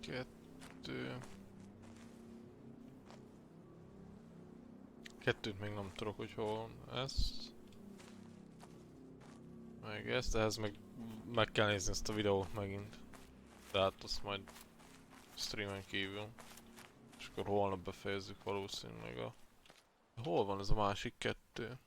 Kettő. Kettőt még nem tudok, hogy hol van. Ezt. Meg ezt, ehhez meg kell nézni ezt a videót megint. Tehát azt majd streamen kívül. És akkor holnap befejezzük valószínűleg a... Hol van ez a másik kettő?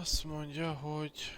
Azt mondja, hogy...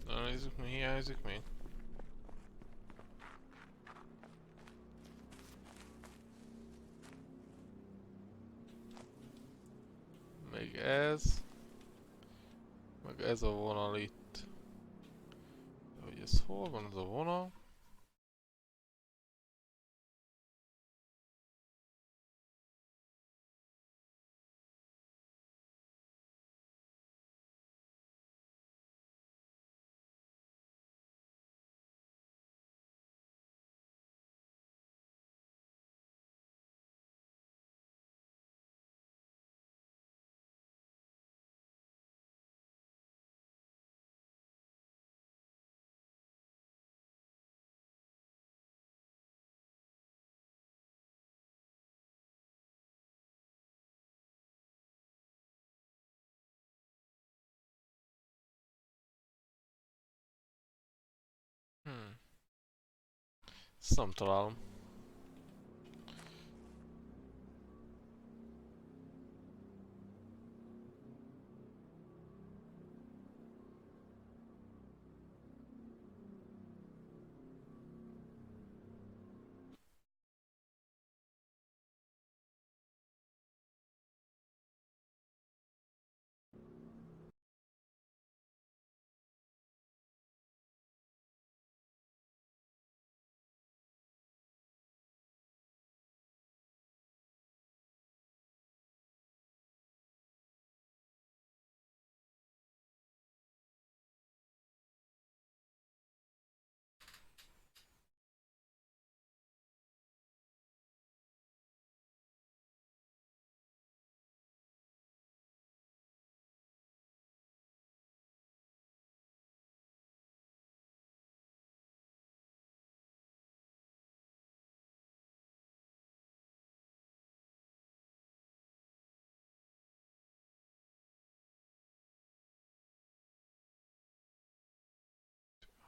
Na, nézzük, mi hiányzik még. Még ez. Meg ez a vonal itt. De hogy ez hol van ez a vonal? Ezt nem találom.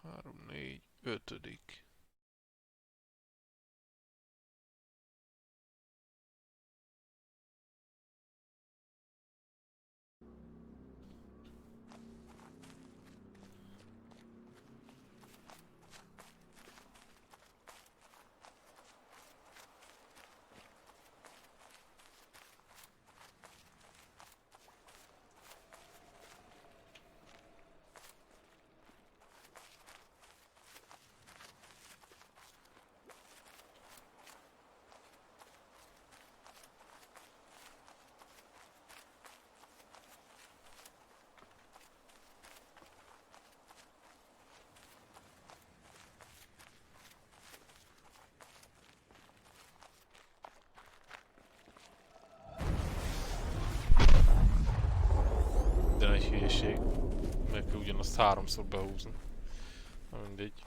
Három, négy, ötödik. De nagy hülyeség. Meg kell ugyanazt háromszor behúzni. Na mindegy.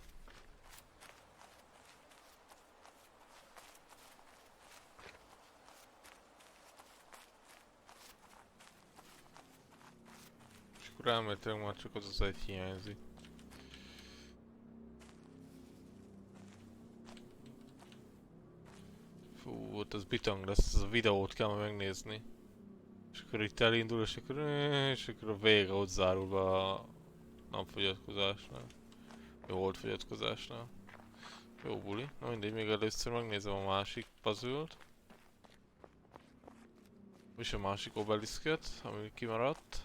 És akkor elméletileg már csak az egy hiányzik. Fú, ott az bitang lesz, ez a videót kell megnézni. És akkor itt elindul, és akkor a vége ott zárul be a napfogyatkozásnál. Jó volt fogyatkozásnál. Jó buli. Na mindegy, még először megnézem a másik puzzle-t. És a másik obeliszket, ami kimaradt.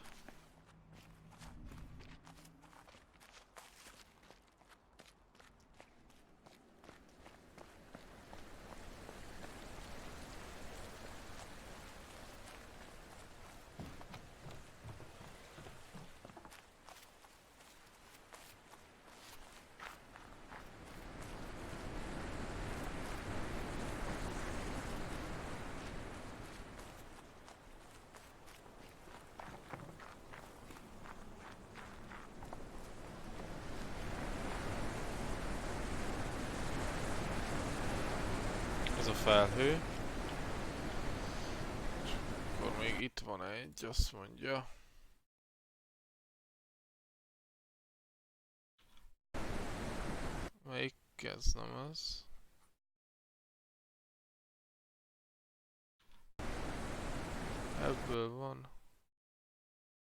A felhő. És akkor még itt van egy, azt mondja. Melyik ez, nem ez? Ebből van.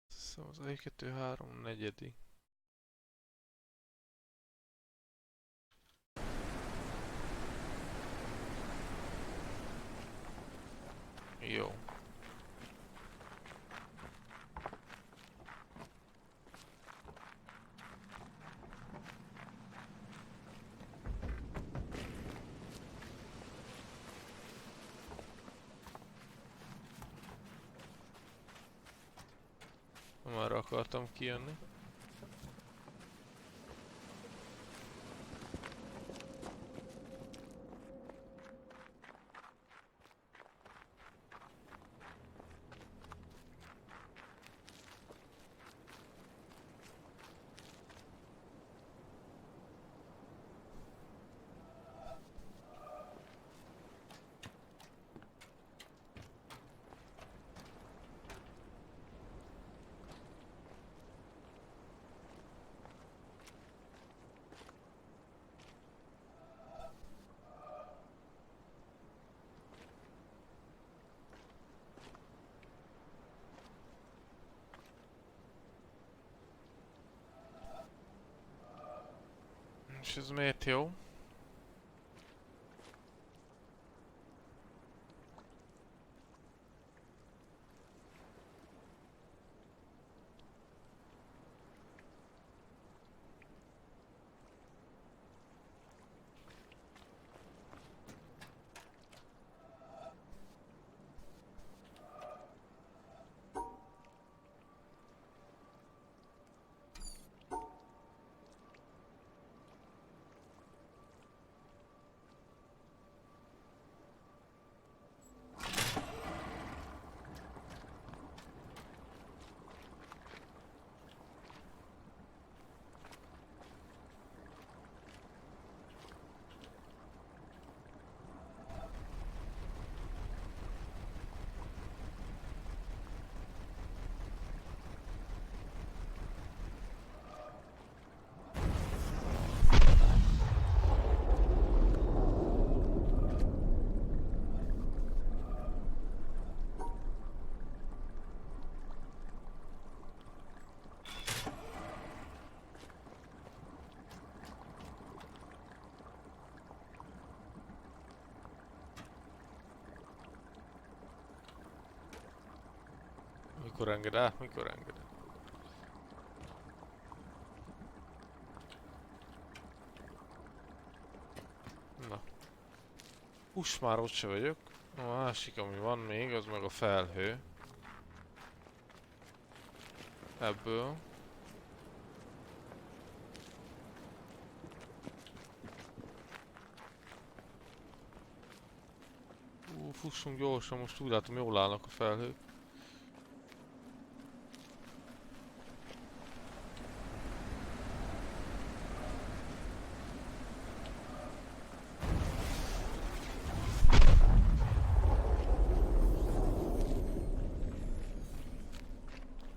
Azt hiszem az 1, 2, 3, negyedik. Jó. Már akartam kijönni. És ez miért jó? Mikor enged át? Mikor enged át? Na. Már ott se vagyok. A másik, ami van még, az meg a felhő. Ebből. Fussunk gyorsan, most úgy látom, jól állnak a felhők.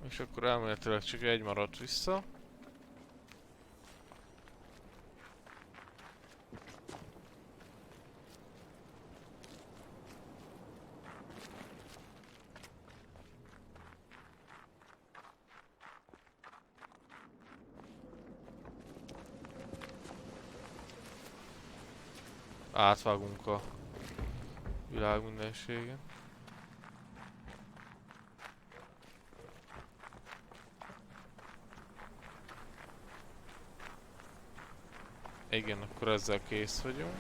És akkor elméletileg csak egy maradt vissza. Átvágunk a világ mindenségen. Igen, akkor ezzel kész vagyunk.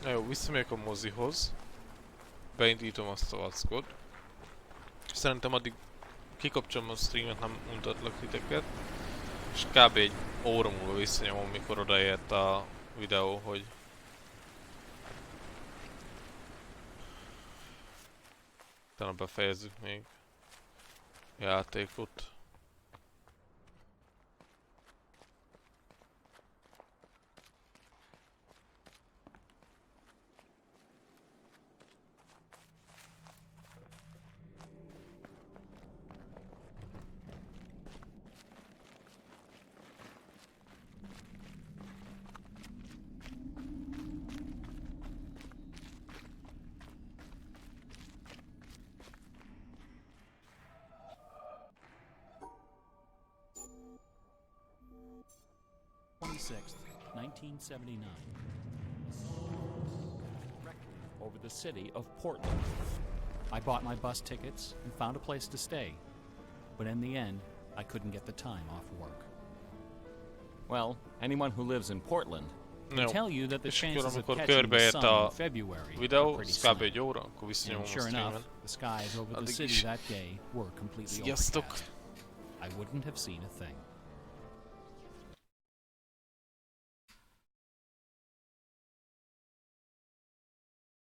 Na jó, visszamegyek a mozihoz. Beindítom azt a vackot. Szerintem addig kikapcsolom a streamet, nem mutatlak titeket. És kb. Egy óra múlva visszanyomom, mikor odaért a videó, hogy utána befejezzük még a játékot. Over the city of Portland. I bought my bus tickets and found a place to stay, but in the end, I couldn't get the time off work. Well, anyone who lives in Portland can tell you that the És akkor chances of amikor catching the körbeért sun a in February are videó, pretty ez kb. slim. Egy óra, akkor visszanyomom And a sure enough, streamen. the skies over the Addig city is. that day were completely Sziasztok! overcast. I wouldn't have seen a thing.